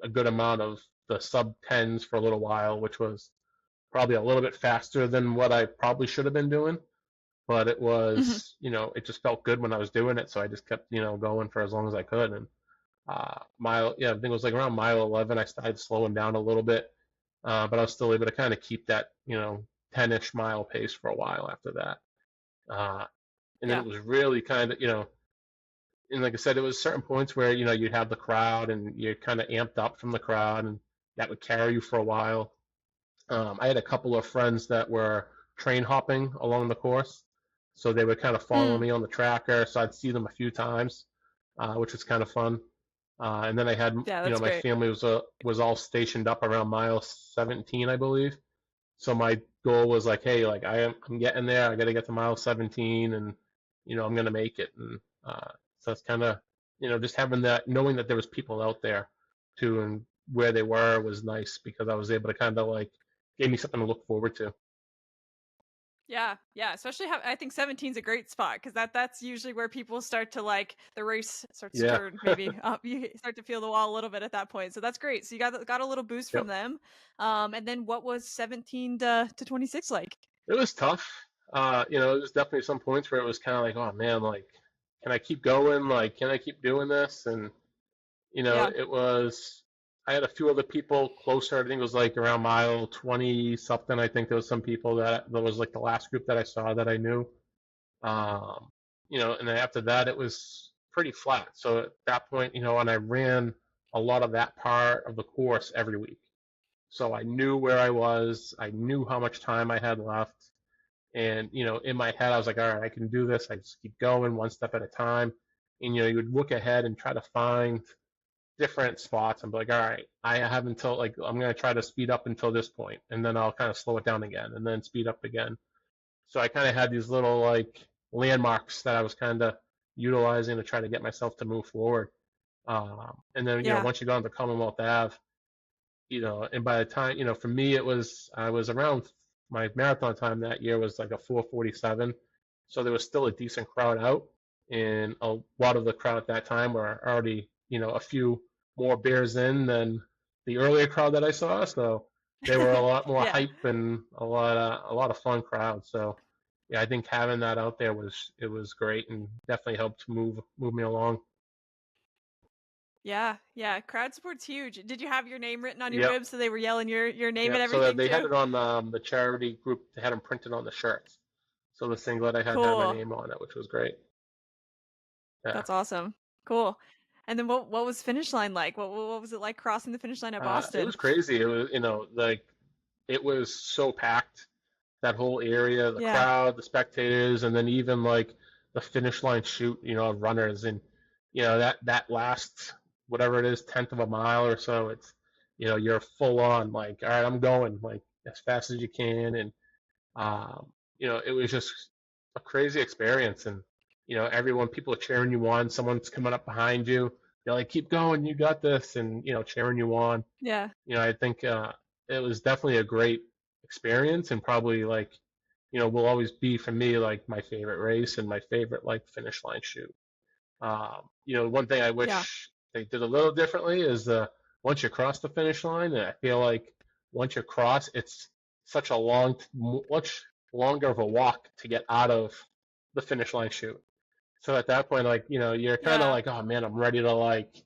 a good amount of the sub tens for a little while, which was probably a little bit faster than what I probably should have been doing. But it Hmm. was, it just felt good when I was doing it. So I just kept, going for as long as I could. And yeah, I think it was like around mile 11, I started slowing down a little bit. But I was still able to kind of keep that, 10-ish mile pace for a while after that. Uh, and then Yeah. it was really kind of, and like I said, it was certain points where you'd have the crowd and you're kind of amped up from the crowd, and that would carry you for a while. I had a couple of friends that were train hopping along the course, so they would kind of follow Mm. me on the tracker, so I'd see them a few times, which was kind of fun. And then I had, Yeah, that's my great. family was all stationed up around mile 17, I believe. So my goal was like, hey, like I'm getting there. I got to get to mile 17, and I'm gonna make it. And so it's kind of just having that, knowing that there was people out there too, and where they were was nice because I was able to kind of like gave me something to look forward to. Yeah, yeah. Especially I think 17 is a great spot because that's usually where people start to like the race starts to Yeah. turn. Maybe you start to feel the wall a little bit at that point. So that's great. So you got a little boost from Yep. them. And then what was 17 to 26 like? It was tough. It was definitely some points where it was kind of like, oh man, like, can I keep going? Like, can I keep doing this? And Yeah. it was, I had a few other people closer. I think it was like around mile 20 something. I think there was some people that was like the last group that I saw that I knew. Um, and then after that, it was pretty flat. So at that point, and I ran a lot of that part of the course every week. So I knew where I was. I knew how much time I had left. And, in my head, I was like, all right, I can do this. I just keep going one step at a time. And, you would look ahead and try to find different spots and be like, all right, I have until like I'm gonna try to speed up until this point, and then I'll kind of slow it down again, and then speed up again. So I kind of had these little like landmarks that I was kind of utilizing to try to get myself to move forward. And then Yeah. once you got into Commonwealth Ave, and by the time for me I was around my marathon time that year was like a 4:47, so there was still a decent crowd out, and a lot of the crowd at that time were already a few more beers in than the earlier crowd that I saw, so they were a lot more Yeah. hype and a lot of fun crowd. So yeah, I think having that out there was great and definitely helped move me along. Yeah. Yeah. Crowd support's huge. Did you have your name written on your Yep. bibs so they were yelling your name Yeah, and so everything they had too? it on the charity group. They had them printed on the shirts. So the singlet I had my Cool. name on it, which was great. Yeah. That's awesome. Cool. And then what was finish line like? What was it like crossing the finish line at It Boston? was crazy. It was, like it was so packed, that whole area, the Yeah. crowd, the spectators, and then even like the finish line shoot, of runners, and that last whatever it is, tenth of a mile or so, it's you're full on like, all right, I'm going like as fast as you can, and it was just a crazy experience, and everyone, people are cheering you on, someone's coming up behind you, they're like, keep going, you got this, and cheering you on. Yeah. I think it was definitely a great experience, and probably like, will always be for me like my favorite race and my favorite like finish line shoot. One thing I Yeah. wish they did a little differently is once you cross the finish line, and I feel like once you cross, it's such a much longer of a walk to get out of the finish line shoot. So at that point, like, you're kind of Yeah. like, oh man, I'm ready to like,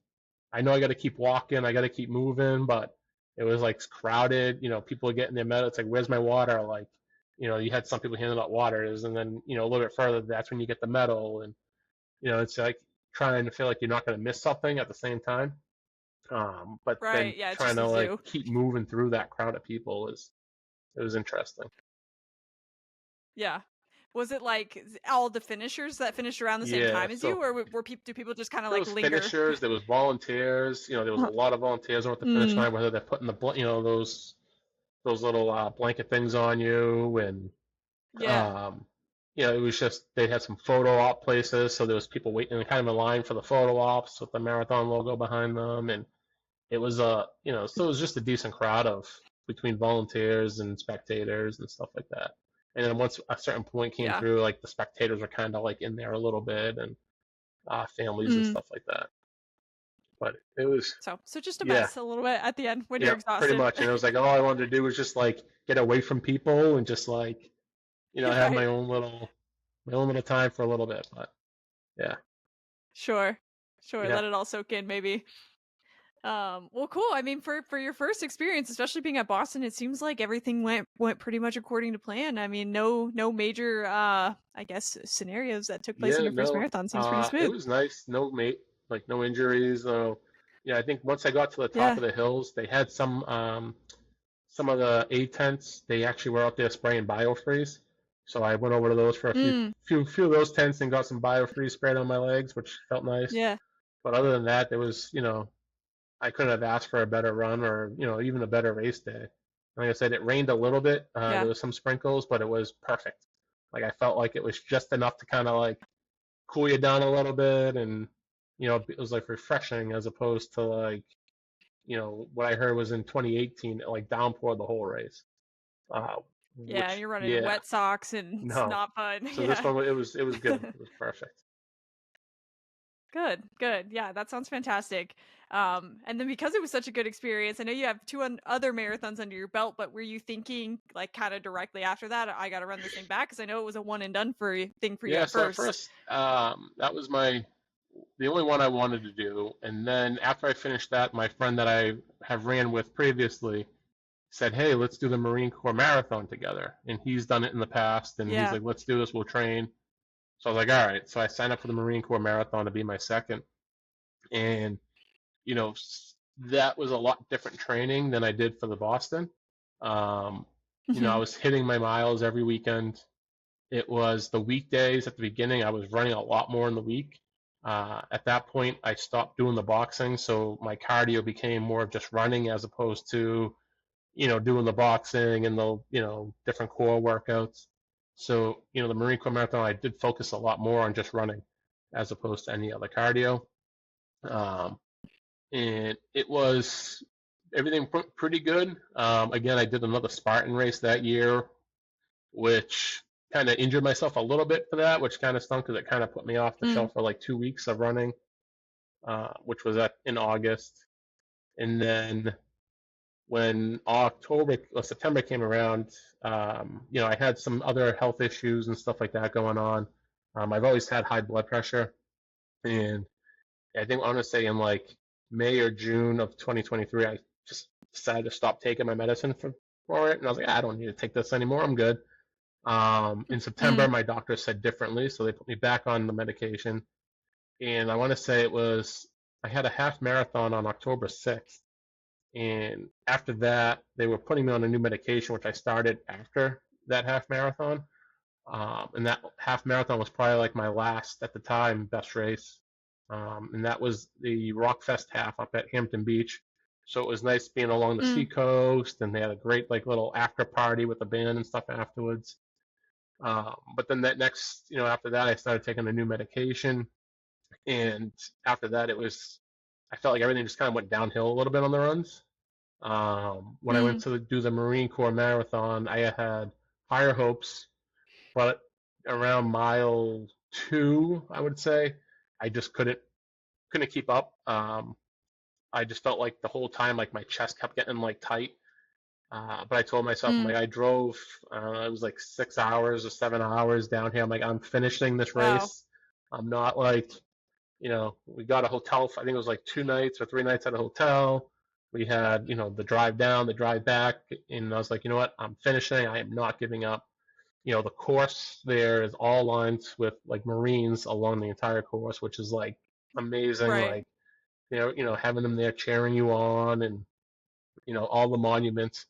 I know I got to keep walking, I got to keep moving, but it was like crowded. People are getting their medal. It's like, where's my water? Like, you had some people handing out waters, and then a little bit further, that's when you get the medal, and it's like trying to feel like you're not going to miss something at the same time. But then Right. Yeah, it's trying just to the like zoo. keep moving through that crowd of people is it was interesting. Yeah. Was it like all the finishers that finished around the same Yeah, time as so you, or were people do people just kind of there like was linger? finishers, there was volunteers. There was a Uh, lot of volunteers over at the finish mm, line, whether they're putting those little blanket things on you, and yeah. um, it was just they had some photo op places, so there was people waiting kind of in line for the photo ops with the marathon logo behind them, and it was so it was just a decent crowd of between volunteers and spectators and stuff like that. And then once a certain point came Yeah. through, like the spectators were kind of like in there a little bit, and families and Mm. stuff like that. But it was, So just a yeah, mess a little bit at the end when you're yeah, pretty exhausted. much. And it was like all I wanted to do was just like get away from people and just like have Right. my own little time for a little bit. But yeah, Sure. Sure. yeah, Let it all soak in, maybe. Well, cool. I mean, for your first experience, especially being at Boston, it seems like everything went pretty much according to plan. I mean, no major I guess scenarios that took place in yeah. your first No, marathon. Seems pretty it smooth. was nice. No mate, like no injuries. Yeah, I think once I got to the top Yeah. of the hills, they had some of the A tents. They actually were out there spraying biofreeze. So I went over to those for a Mm, few of those tents and got some biofreeze sprayed on my legs, which felt nice. yeah. But other than that, there was, I couldn't have asked for a better run, or even a better race day. Like I said, it rained a little bit. Yeah. There was some sprinkles, but it was perfect. Like I felt like it was just enough to kind of like cool you down a little bit, and it was like refreshing as opposed to like what I heard was in 2018 it like downpoured the whole race. Uh, Yeah, and which you're running in yeah, wet socks and it's no. not fun. So this Yeah. one it was good. It was perfect. Good, good. Yeah, that sounds fantastic. And then because it was such a good experience, I know you have two other marathons under your belt, but were you thinking like kind of directly after that, I got to run this thing back? Because I know it was a one and done thing for you Yeah. at So at first. first, that was the only one I wanted to do, and then after I finished that, my friend that I have ran with previously said, "Hey, let's do the Marine Corps Marathon together." And he's done it in the past, and he's Yeah. like, "Let's do this. We'll train." So I was like, "All right." So I signed up for the Marine Corps Marathon to be my second, and you know, that was a lot different training than I did for the Boston. Um, I Hmm. was hitting my miles every weekend. It was the weekdays at the beginning. I was running a lot more in the week. At that point, I stopped doing the boxing, so my cardio became more of just running as opposed to, doing the boxing and the, different core workouts. So, the Marine Corps Marathon, I did focus a lot more on just running as opposed to any other cardio. Um, and it was everything pretty good. Again, I did another Spartan race that year, which kind of injured myself a little bit for that, which kind of stunk because it kind of put me off the Mm. shelf for like 2 weeks of running, which was in August. And then when October or September came around, I had some other health issues and stuff like that going on. I've always had high blood pressure, and I think I want to say in like May or June of 2023, I just decided to stop taking my medicine for it, and I was like, I don't need to take this anymore. I'm good. In September, Mm. my doctor said differently, so they put me back on the medication. and I want to say I had a half marathon on October 6th. And after that, they were putting me on a new medication, which I started after that half marathon. And that half marathon was probably like my last at the time best race. And that was the Rockfest half up at Hampton Beach. So it was nice being along the Mm, seacoast, and they had a great like little after party with the band and stuff afterwards. But then after that, I started taking a new medication, and after that, I felt like everything just kind of went downhill a little bit on the runs. When I went mm, to do the Marine Corps Marathon, I had higher hopes, but around mile 2, I would say, I just couldn't keep up. I just felt like the whole time, like my chest kept getting like tight. But I told myself, I'm mm. like, I drove, it was like 6 hours or 7 hours down here. I'm like, I'm finishing this Wow. race. I'm not like, we got a hotel. I think it was like 2 nights or 3 nights at a hotel. We had, the drive down, the drive back, and I was like, you know what? I'm finishing. I am not giving up. The course there is all lines with like Marines along the entire course, which is like amazing. Right. Like, having them there cheering you on, and all the monuments.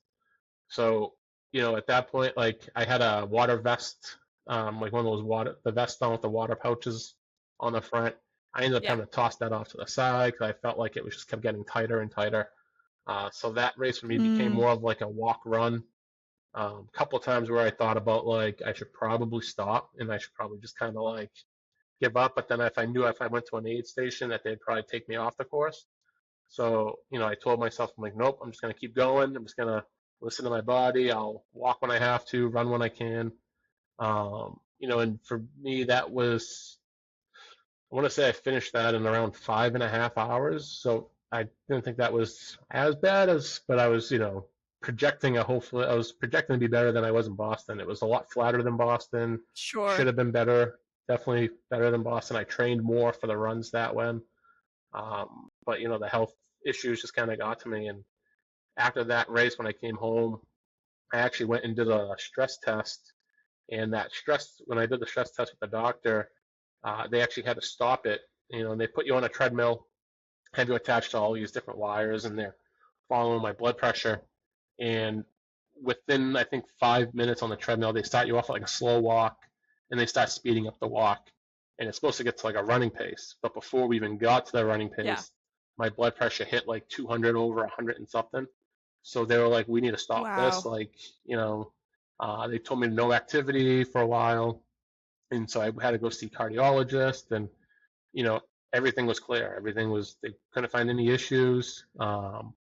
So, at that point, like I had a water vest, like one of those the vest on with the water pouches on the front. I ended up Yeah. having to toss that off to the side because I felt like it was just kept getting tighter and tighter. So that race for me became Mm, more of like a walk run. A couple of times where I thought about like I should probably stop and I should probably just kind of like give up. But then if I knew if I went to an aid station that they'd probably take me off the course. So, I told myself, I'm like, nope, I'm just going to keep going. I'm just going to listen to my body. I'll walk when I have to, run when I can. And for me, that was, I want to say I finished that in around 5.5 hours. So I didn't think that was as bad but I was, I was projecting to be better than I was in Boston. It was a lot flatter than Boston. Should sure. have been better. Definitely better than Boston. I trained more for the runs that way. But the health issues just kind of got to me. And after that race, when I came home, I actually went and did a stress test. And when I did the stress test with the doctor, they actually had to stop it. And they put you on a treadmill, have you attached to all these different wires, and they're following my blood pressure. And within, I think, 5 minutes on the treadmill, they start you off at like a slow walk, and they start speeding up the walk. And it's supposed to get to like a running pace. But before we even got to the running Yeah. pace, my blood pressure hit like 200 over 100 and something. So they were like, we need to stop this. Wow. Like, they told me no activity for a while. And so I had to go see cardiologist, and, you know, everything was clear. They couldn't find any issues. And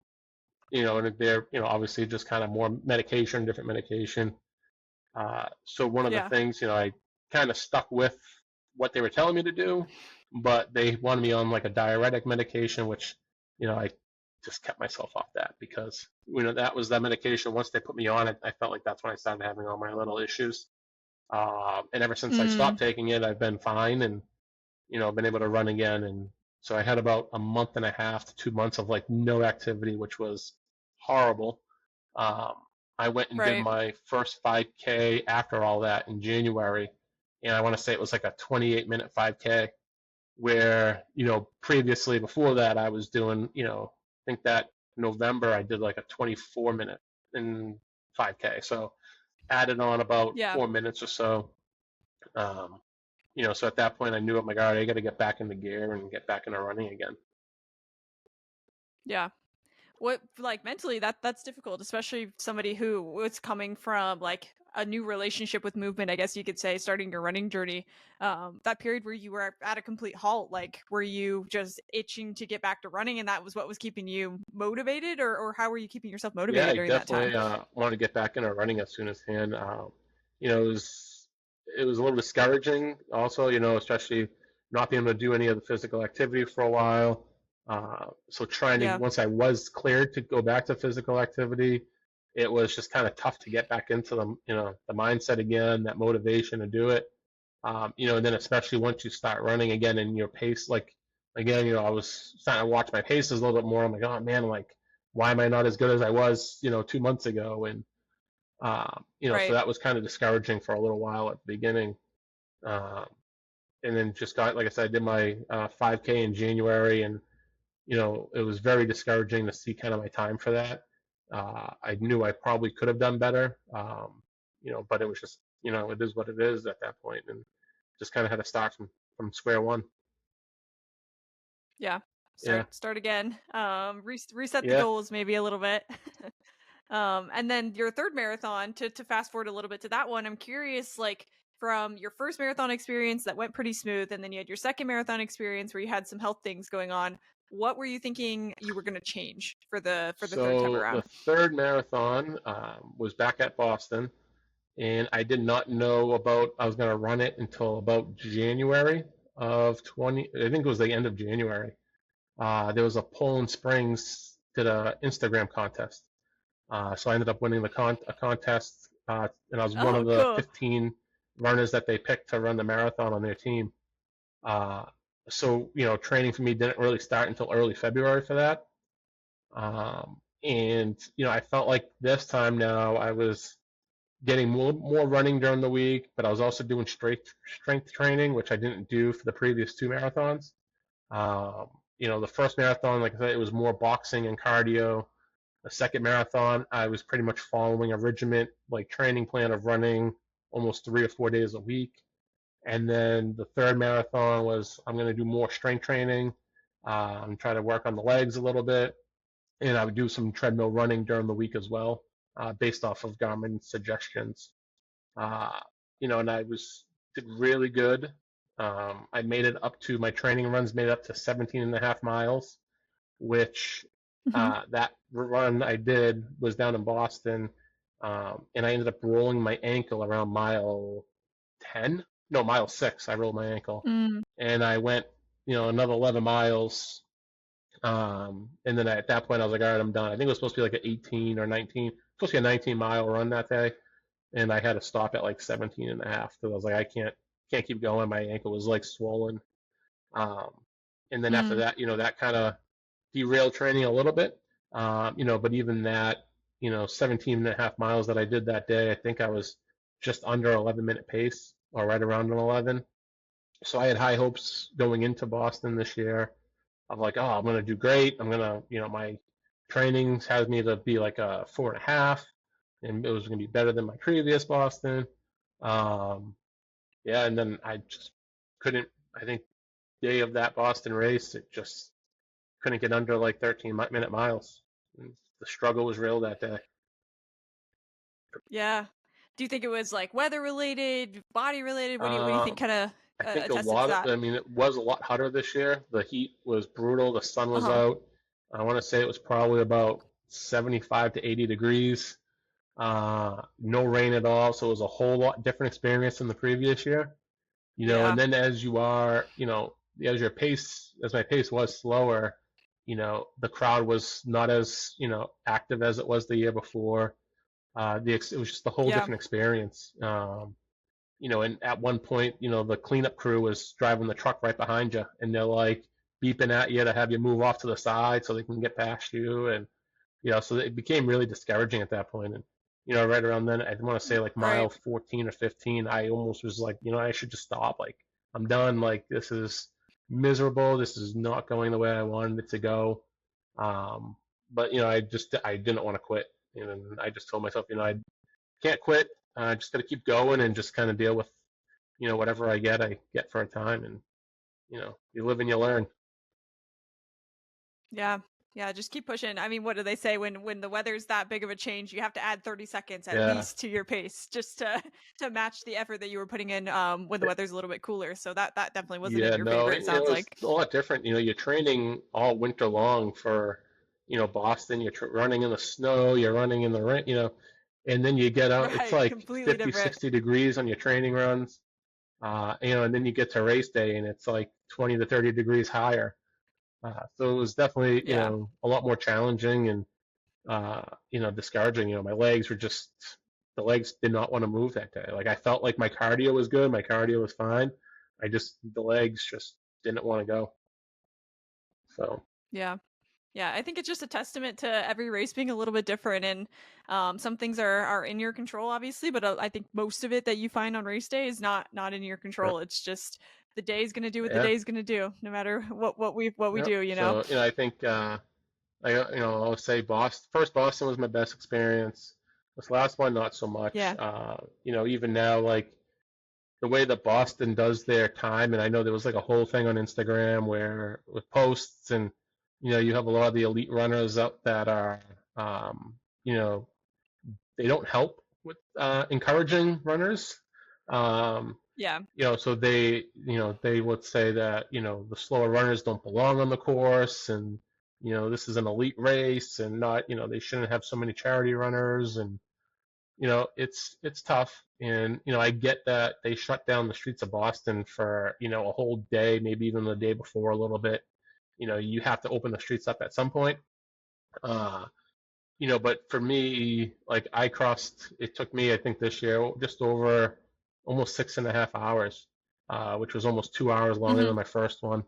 they're, obviously just kind of more medication, different medication. So one of the Yeah. things, I kind of stuck with what they were telling me to do, but they wanted me on like a diuretic medication, which, I just kept myself off that because, that was that medication. Once they put me on it, I felt like that's when I started having all my little issues. And ever since I Mm, stopped taking it, I've been fine and, been able to run again. And so I had about a month and a half to 2 months of like no activity, which was horrible. Um, I went and did right. my first 5K after all that in January, and I want to say it was like a 28-minute 5K. Where previously before that I was doing, I think that November I did like a 24-minute in 5K. So added on about Yeah. 4 minutes or so. Um, so at that point I knew, oh my God, I got to get back into gear and get back into running again. Yeah. What like mentally that's difficult, especially somebody who was coming from like a new relationship with movement, I guess you could say, starting your running journey. That period where you were at a complete halt, like were you just itching to get back to running and that was what was keeping you motivated, or how were you keeping yourself Yeah, motivated I during that time? definitely want to get back into running as soon as can. It was a little discouraging, also, especially not being able to do any of the physical activity for a while. So trying to Yeah. once I was cleared to go back to physical activity, it was just kind of tough to get back into the mindset again, that motivation to do it. And then especially once you start running again and your pace, like again, I was starting to watch my paces a little bit more. I'm like, oh man, like why am I not as good as I was, 2 months ago? And so Right. that was kind of discouraging for a little while at the beginning. Um, and then just got, like I said, I did my 5K in January, and it was very discouraging to see kind of my time for that. I knew I probably could have done better, but it was just, it is what it is at that point, and just kind of had to start from square one. Yeah. Yeah, Start again. Reset the yeah. goals maybe a little bit. And then your third marathon, to fast forward a little bit to that one, I'm curious, like from your first marathon experience that went pretty smooth, and then you had your second marathon experience where you had some health things going on. What were you thinking you were going to change for the third time So the around? third marathon was back at Boston, and I did not know about I was going to run it until about January of 20. I think it was the end of January. There was a Poland Springs did a Instagram contest, so I ended up winning a contest, and I was one Oh, of the cool. 15 runners that they picked to run the marathon on their team. Uh, so training for me didn't really start until early February for that. And I felt like this time now I was getting more running during the week, but I was also doing strength training, which I didn't do for the previous two marathons. The first marathon, like I said, it was more boxing and cardio. The second marathon, I was pretty much following a regiment, like training plan of running almost 3 or 4 days a week. And then the third marathon was I'm going to do more strength training, and try to work on the legs a little bit, and I would do some treadmill running during the week as well, based off of Garmin's suggestions. Uh, and I did really good. I made it up to my training runs made up to 17 and a half miles, which Hmm. that run I did was down in Boston, and I ended up rolling my ankle around mile 10. No, mile 6. I rolled my ankle, Mm, and I went, another 11 miles. And then at that point, I was like, all right, I'm done. I think it was supposed to be like an 18 or 19, supposed to be a 19-mile run that day, and I had to stop at like 17 and a half because I was like, I can't keep going. My ankle was like swollen. Um, and then after mm, that, that kind of derailed training a little bit. But even that, 17 and a half miles that I did that day, I think I was just under 11-minute pace or right around an 11. So I had high hopes going into Boston this year of like, oh, I'm gonna do great. I'm gonna, my trainings has me to be like a 4.5, and it was gonna be better than my previous Boston. Um, yeah, and then I just couldn't. I think day of that Boston race, it just couldn't get under like 13-minute miles. And the struggle was real that day. yeah. Do you think it was like weather related, body related? What do you think Um, kind of I think a attested to lot of, that? I mean, it was a lot hotter this year. The heat was brutal. The sun was Uh-huh. out. I want to say it was probably about 75 to 80 degrees. No rain at all, so it was a whole lot different experience than the previous year. And Yeah. then as you are, as my pace was slower, the crowd was not as, active as it was the year before. It was just a whole Yeah. different experience. And at one point, the cleanup crew was driving the truck right behind you, and they're like beeping at you to have you move off to the side so they can get past you, and so it became really discouraging at that point. And right around then, I want to say like mile Right. 14 or 15, I almost was like, I should just stop. Like, I'm done. Like, this is miserable. This is not going the way I wanted it to go. Um, but I didn't want to quit, and I just told myself, I can't quit. I just got to keep going and just kind of deal with, whatever I get for a time, and you live and you learn. Yeah. Yeah, just keep pushing. I mean, what do they say when the weather's that big of a change, you have to add 30 seconds at Yeah. least to your pace just to to match the effort that you were putting in when the weather's a little bit cooler. So that definitely wasn't in Yeah, your no, favor, it it sounds was like. a lot different. You're training all winter long for, Boston. You're running in the snow, you're running in the rain, and then you get out, it's Right, like completely 50, different. 60 degrees on your training runs, and then you get to race day and it's like 20 to 30 degrees higher. So it was definitely, Yeah. a lot more challenging and, discouraging. My legs were just, the legs did not want to move that day. Like I felt like my cardio was good, my cardio was fine. The legs just didn't want to go. So Yeah. Yeah, I think it's just a testament to every race being a little bit different, and some things are in your control, obviously, but I think most of it that you find on race day is not in your yeah, control. It's just the day's gonna do what the Yeah. day's gonna do, no matter what we Yep. do, you know? So, I think, I'll say Boston was my best experience. This last one, not so much. Yeah. Even now, like the way that Boston does their time, and I know there was like a whole thing on Instagram where with posts and, you have a lot of the elite runners up that are, you know, they don't help with encouraging runners. Um, Yeah. so they would say that, the slower runners don't belong on the course and, this is an elite race and not, they shouldn't have so many charity runners and, it's tough. And, I get that they shut down the streets of Boston for, a whole day, maybe even the day before a little bit. You have to open the streets up at some point. Uh, but for me, like it took me, I think this year, just over almost 6.5 hours, which was almost 2 hours longer Hmm. than my first one.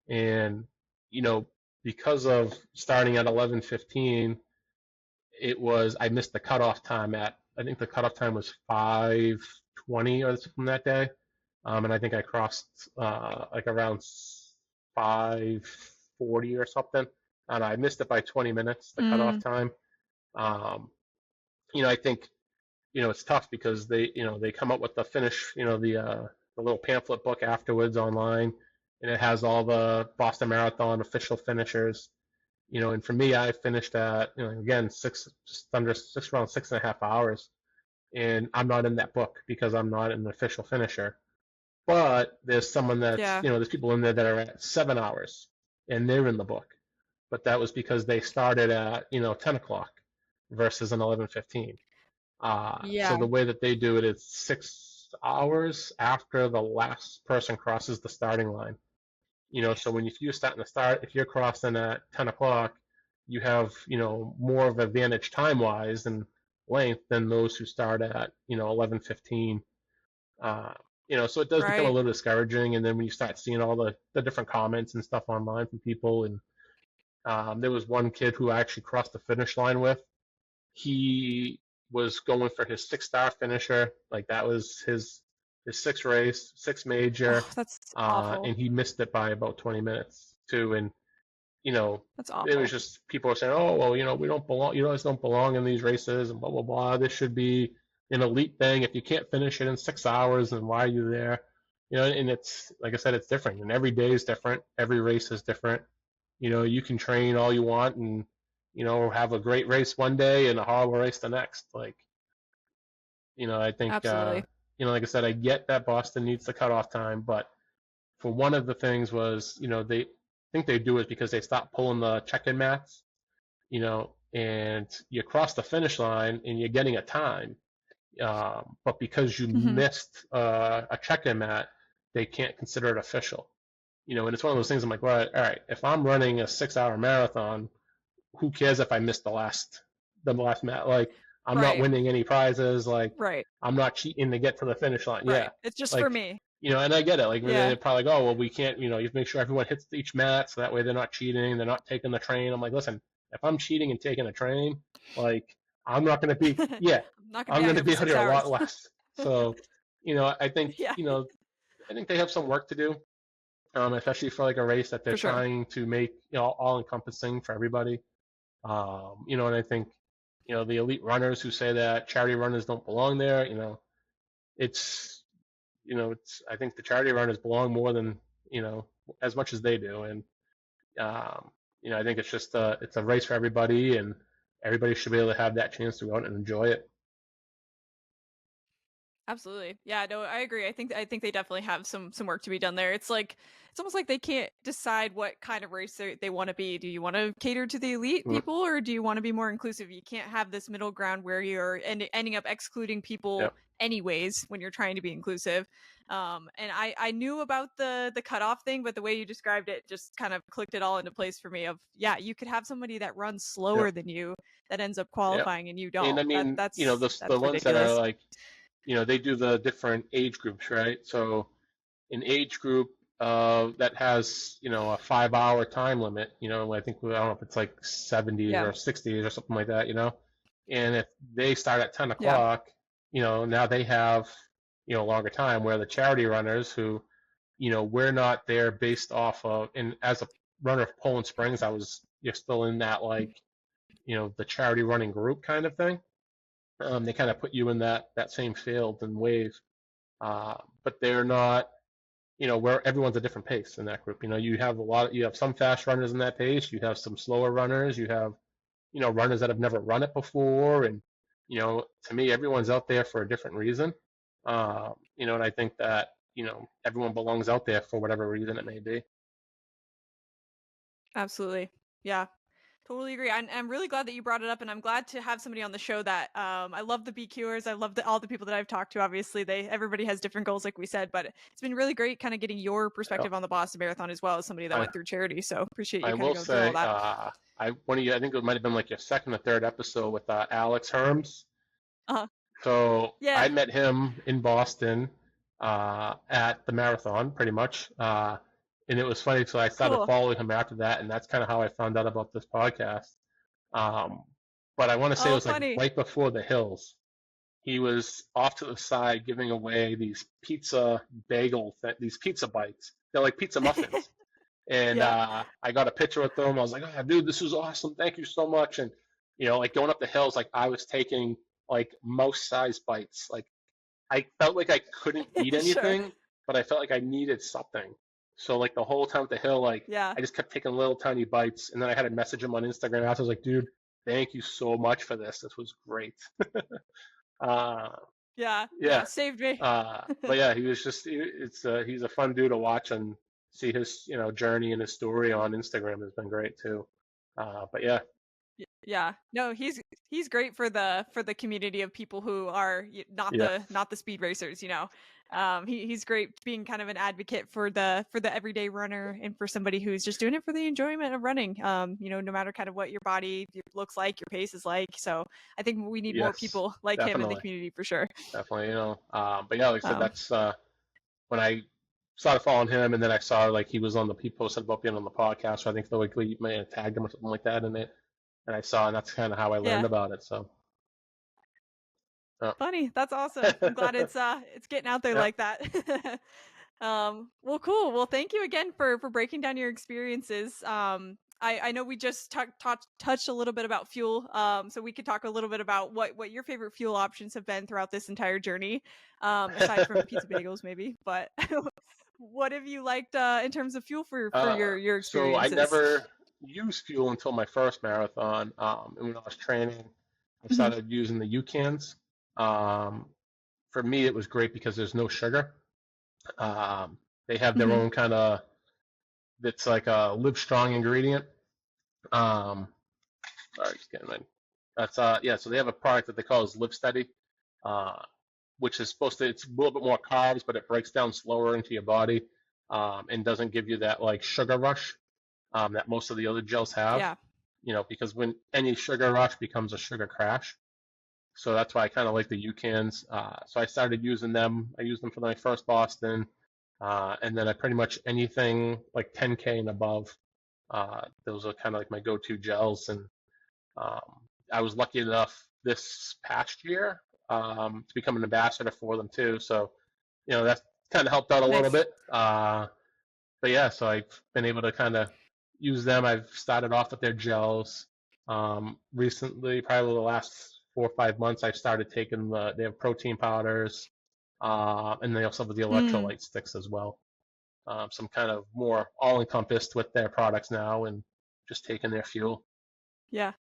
And, you know, because of starting at 11:15, I missed the cutoff time I think the cutoff time was 5:20 or something that day. And I think I crossed, like around 5:40 or something. And I missed it by 20 minutes, the cutoff Mm, time. Um, I think, it's tough because they come up with the finish, the little pamphlet book afterwards online, and it has all the Boston Marathon official finishers. And for me, I finished at, again, just under around 6.5 hours, and I'm not in that book because I'm not an official finisher. But there's someone that's, yeah. there's people in there that are at 7 hours, and they're in the book. But that was because they started at, 10 o'clock versus an 11:15. So Yeah. the way that they do it is 6 hours after the last person crosses the starting line. So if you're starting to start, if you're crossing at 10 o'clock, you have, more of an advantage time wise and length than those who start at, 11:15. Uh, so it does become a Right. little discouraging. And then when you start seeing all the different comments and stuff online from people, and there was one kid who I actually crossed the finish line with. He was going for his 6 star finisher. Like that was his sixth race, sixth major, Oh, that's awful. and he missed it by about 20 minutes too. And you know, That's it was awful. just people were saying, "Oh, well, we don't belong. You guys don't belong in these races," and blah blah blah. This should be an elite thing. If you can't finish it in 6 hours, then why are you there? And it's like I said, it's different, and every day is different. Every race is different. You can train all you want and, have a great race one day and a horrible race the next. Like, I think, Absolutely. like I said, I get that Boston needs the cutoff time, but for one of the things was, they think they do it because they stopped pulling the check-in mats, and you cross the finish line and you're getting a time. But because you Hmm. missed a check-in mat, they can't consider it official. And it's one of those things I'm like, well, all right, if I'm running a 6 hour marathon, who cares if I missed the last mat? Like, I'm not Right. winning any prizes. Like, Right. I'm not cheating to get to the finish line. Yeah. Right. It's just for Like, me. and I get it. Like, Yeah. they're probably like, oh, well, we can't, you have to make sure everyone hits each mat so that way they're not cheating. They're not taking the train. I'm like, listen, if I'm cheating and taking a train, like, I'm not going to be, I'm yeah, not gonna be I'm out going to here for be out six here a hours. lot less. So, I think, Yeah, I think they have some work to do, especially for like a race that they're for sure. trying to make, all encompassing for everybody. And I think, the elite runners who say that charity runners don't belong there, it's, I think the charity runners belong more than, as much as they do. And, um, I think it's a race for everybody and everybody should be able to have that chance to go out and enjoy it. Absolutely. Yeah, no, I agree. I think they definitely have some work to be done there. It's almost like they can't decide what kind of race they want to be. Do you want to cater to the elite Mm, people or do you want to be more inclusive? You can't have this middle ground where you're ending up excluding yeah. people anyways when you're trying to be inclusive. And I knew about the cutoff thing, but the way you described it just kind of clicked it all into place for me. Of yeah, you could have somebody that runs Yeah. slower than you that ends up Yeah. qualifying and you And I don't. mean, the That's ones that are ridiculous. like, they do the different age groups, right? So an age group that has, a 5 hour time limit, I think, I don't know if it's like 70s Yeah. or 60s or something like that, and if they start at 10 Yeah. o'clock, now they have, longer time where the charity runners who, we're not there based off of, and as a runner of Poland Springs, you're still in that like, the charity running group kind of thing. They kind of put you in that same field and wave, but they're not, where everyone's a different pace in that group. You have some fast runners in that pace, you have some slower runners, you have, runners that have never run it before, and to me, everyone's out there for a different reason. And I think that everyone belongs out there for whatever reason it may be. Absolutely. Yeah. Totally agree. I'm really glad that you brought it up, and I'm glad to have somebody on the show that I love the BQers. I love all the people that I've talked to. Obviously, everybody has different goals, like we said, but it's been really great kind of getting your Uh, perspective on the Boston Marathon as well as somebody that I went through charity. So appreciate you I kind of will going through all say, that. I think it might have been like your second or third episode with Alex Herms. Uh-huh. So Yeah. I met him in Boston at the marathon, pretty much. And it was funny, so I started Cool. following him after that, and that's kind of how I found out about this podcast. Um, but I want to say it Oh, was like funny. right before the hills. He was off to the side giving away these these pizza bites. They're like pizza muffins. And Yeah. I got a picture with them. I was like, oh, dude, this was awesome. Thank you so much. And, like going up the hills, like I was taking like mouse-sized bites. Like I felt like I couldn't eat Sure. anything, but I felt like I needed something. So like the whole time at the hill, like Yeah. I just kept taking little tiny bites. And then I had to message him on Instagram after. I was like, dude, thank you so much for this. This was great. uh, Yeah. Yeah. yeah. Saved me. But yeah, he's a fun dude to watch and see his, journey and his story on Instagram has been great too. But yeah, Yeah. No, he's great for the community of people who are yeah, not the speed racers. He's great being kind of an advocate for the everyday runner and for somebody who's just doing it for the enjoyment of running. No matter kind of what your body looks like, your pace is like. So I think we need more yes, people like him in the definitely, community for sure. definitely, but yeah, like I said, Um, that's when I started following him, and then I saw like he posted about being on the podcast. So I think the weekly may have tagged him or something like that in it, and I saw, and that's kind of how I learned yeah. about it. So, uh, Funny. That's awesome. I'm glad it's getting out there yeah, like that. Well, cool. Well, thank you again for breaking down your experiences. I know we just touched a little bit about fuel. So we could talk a little bit about what your favorite fuel options have been throughout this entire journey. Aside from pizza bagels, maybe. But what have you liked in terms of fuel for your so I experiences? never used fuel until my first marathon. And when I was training, I Mhm. started using the UCANs. Um, for me, it was great because there's no sugar. They have their Mhm. own kind of, it's like a live strong ingredient. Um, sorry, just getting my, that's, yeah, so they have a product that they call as Live Steady, uh, which is it's a little bit more carbs, but it breaks down slower into your body, and doesn't give you that like sugar rush, that most of the other gels have, Yeah. because when any sugar rush becomes a sugar crash. So that's why I kind of like the UCANs. So I started using them. I used them for my first Boston, and then I pretty much anything like 10K and above. Those are kind of like my go-to gels, and um, I was lucky enough this past year to become an ambassador for them too. So that's kind of helped out a little Nice. bit. But yeah, so I've been able to kind of use them. I've started off with their gels. Recently, probably the last 4 or 5 months, I've started taking they have protein powders, and they also have the Mm, electrolyte sticks as well. So I'm kind of more all encompassed with their products now and just taking their fuel. yeah.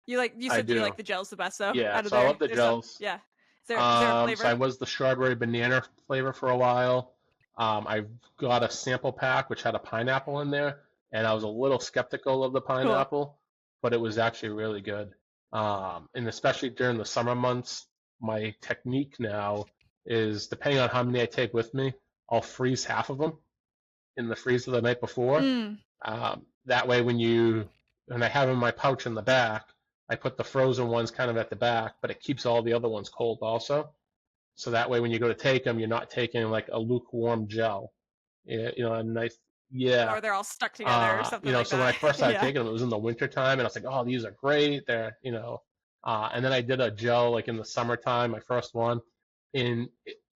You I said that you do. like the gels the best though Yeah, out of so I love the their stuff. gels. Yeah. Is there a So I flavor? was the strawberry banana flavor for a while. I got a sample pack which had a pineapple in there, and I was a little skeptical of the Cool. pineapple, but it was actually really good. And especially during the summer months, my technique now is depending on how many I take with me, I'll freeze half of them in the freezer the night before. Mm, That way, when I have them in my pouch in the back, I put the frozen ones kind of at the back, but it keeps all the other ones cold also. So that way, when you go to take them, you're not taking like a lukewarm gel. A nice, yeah. or they're all stuck together or something like So when I that. first started Yeah. taking them, it was in the winter time, and I was like, oh, these are great. And then I did a gel like in the summertime, my first one, and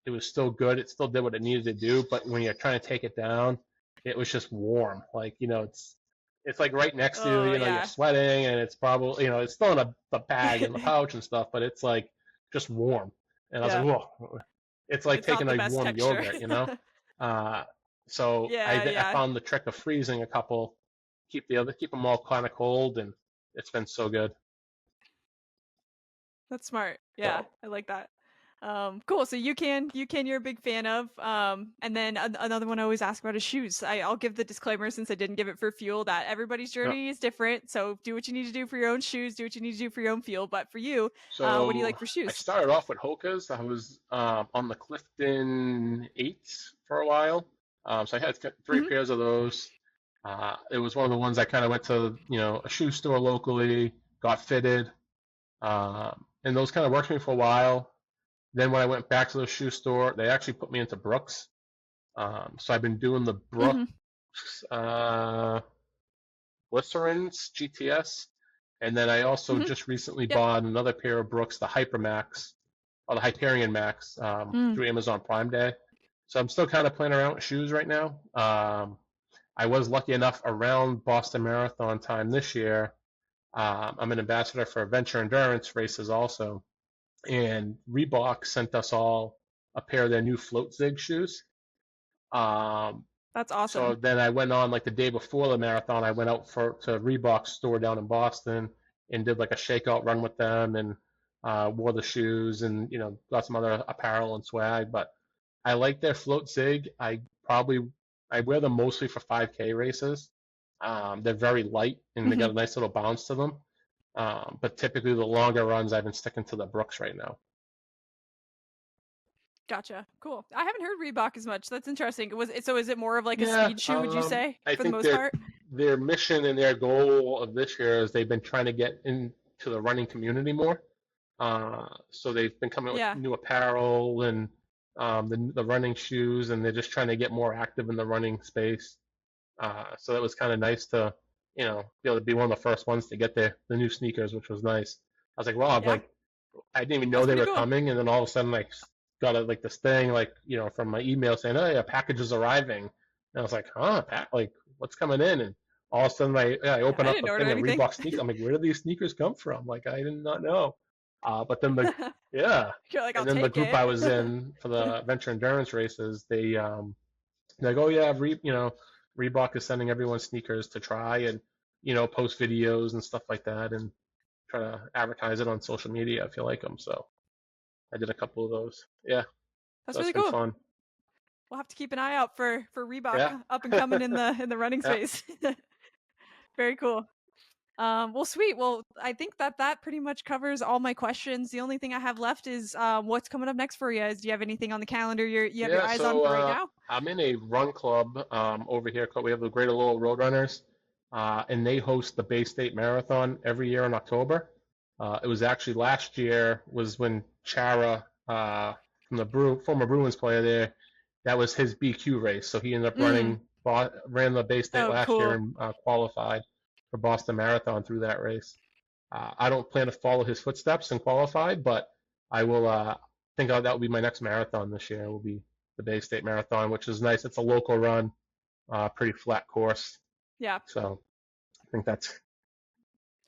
it was still good. It still did what it needed to do. But when you're trying to take it down, it was just warm. Like, it's like right next to you. Oh, You're yeah. sweating, and it's probably, it's still in a bag in the pouch and stuff, but it's like just warm. And I was like, Yeah. whoa, it's like It's not taking the like best warm texture. yogurt. Uh, so Yeah, I yeah. found the trick of freezing a couple, keep them all kind of cold, and it's been so good. That's smart. Yeah, So I like that. Cool. So you're a big fan of. And then another one I always ask about is shoes. I'll give the disclaimer since I didn't give it for fuel that everybody's yeah. journey is different. So do what you need to do for your own shoes. Do what you need to do for your own fuel. But for you, what do you So like for I shoes? started off with Hoka's. I was on the Clifton 8s for a while. So I had three Hmm. pairs of those. It was one of the ones I kind of went to, a shoe store locally, got fitted, and those kind of worked for me for a while. Then when I went back to the shoe store, they actually put me into Brooks. So I've been doing the Hmm. Brooks uh, Glycerins GTS, and then I also Hmm. just recently Yep. bought another pair of Brooks, the Hypermax, or the Hyperion Max, Mm. through Amazon Prime Day. So I'm still kind of playing around with shoes right now. I was lucky enough around Boston Marathon time this year. I'm an ambassador for Venture Endurance races also, and Reebok sent us all a pair of their new Float Zig shoes. Um, That's so awesome. then I went on like the day before the marathon. I went out to Reebok's store down in Boston and did like a shakeout run with them and wore the shoes and got some other apparel and swag. But I like their Float Zig. I wear them mostly for 5K races. They're very light and they Hmm. got a nice little bounce to them. But typically the longer runs, I've been sticking to the Brooks right now. Gotcha. Cool. I haven't heard Reebok as much. That's interesting. So is it more of like a Yeah, speed shoe, would you say, I for the think most part? their mission and their goal of this year is they've been trying to get into the running community more. So they've been coming up with Yeah. new apparel and the running shoes, and they're just trying to get more active in the running space. So it was kind of nice to, be able to be one of the first ones to get the new sneakers, which was nice. I was like, wow, Yeah. I didn't even know That's they pretty were cool. coming, and then all of a sudden, like, got like this thing, like, from my email saying, oh yeah, package is arriving, and I was like, huh, like, what's coming in? And all of a sudden, I Yeah, open I up didn't the order thing of anything. Reebok sneakers. I'm like, where did these sneakers come from? Like, I did not know. But then yeah, You're like, I'll and then the take group it. I was in for the venture endurance races, they're like, oh yeah, Reebok is sending everyone sneakers to try and post videos and stuff like that and try to advertise it on social media if you like them. So I did a couple of those. Yeah, That's so it's really been cool. fun. We'll have to keep an eye out for Yeah, Reebok up and coming in the running yeah. space. Very cool. Well, sweet. Well, I think that pretty much covers all my questions. The only thing I have left is what's coming up next for you. Do you have anything on the calendar you have your Yeah, eyes on so for right now? I'm in a run club over here called we have the Greater Lowell Roadrunners, and they host the Bay State Marathon every year in October. It was actually last year was when Chara from the former Bruins player there, that was his BQ race. So he ended up Mm. ran the Bay State Oh, last year cool. and qualified for Boston Marathon through that race. I don't plan to follow his footsteps and qualify, but I will think that will be my next marathon this year. Will be the Bay State Marathon, which is nice. It's a local run, pretty flat course. Yeah. So I think that's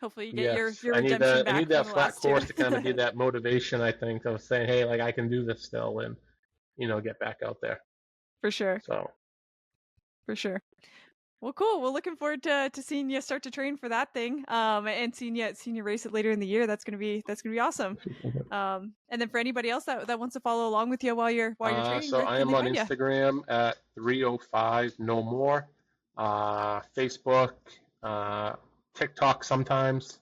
Hopefully you get yes. your I need redemption that. I back need from that the flat last two. course to kind of be that motivation. I think of saying, hey, like I can do this still, and get back out there. For sure. So For sure. Well, cool. Well, looking forward to seeing you start to train for that thing. And seeing you race it later in the year. That's gonna be awesome. And then for anybody else that wants to follow along with you while you're training, so where I can am they on find you? Instagram at 305 no more. Facebook, uh, TikTok sometimes.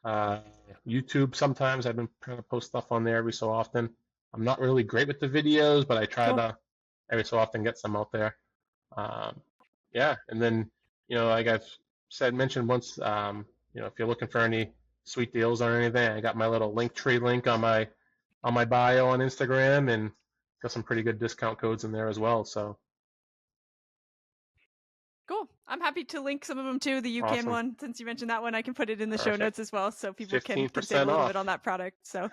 Uh, YouTube sometimes. I've been trying to post stuff on there every so often. I'm not really great with the videos, but I try Cool. to every so often get some out there. Um, yeah, and then like I've mentioned once, if you're looking for any sweet deals or anything, I got my little Linktree link on my bio on Instagram, and got some pretty good discount codes in there as well. So Cool. I'm happy to link some of them too. The UCAN awesome, one, since you mentioned that one, I can put it in the show perfect, notes as well, so people can save a 15% little bit off. on that product. So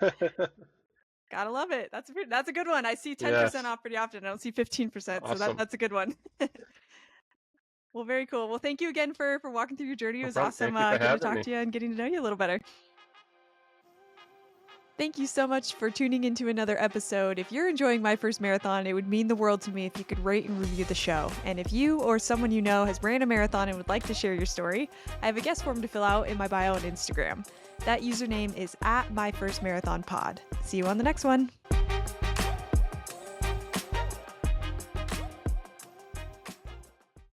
Gotta love it. That's a good one. I see 10% Yes. off pretty often. I don't see 15%, so Awesome. that's a good one. Well, very cool. Well, thank you again for walking through your journey. It No was problem. awesome Thank you for getting to having talk me. to you and getting to know you a little better. Thank you so much for tuning into another episode. If you're enjoying My First Marathon, it would mean the world to me if you could rate and review the show. And if you or someone you know has ran a marathon and would like to share your story, I have a guest form to fill out in my bio on Instagram. That username is @MyFirstMarathonPod. See you on the next one.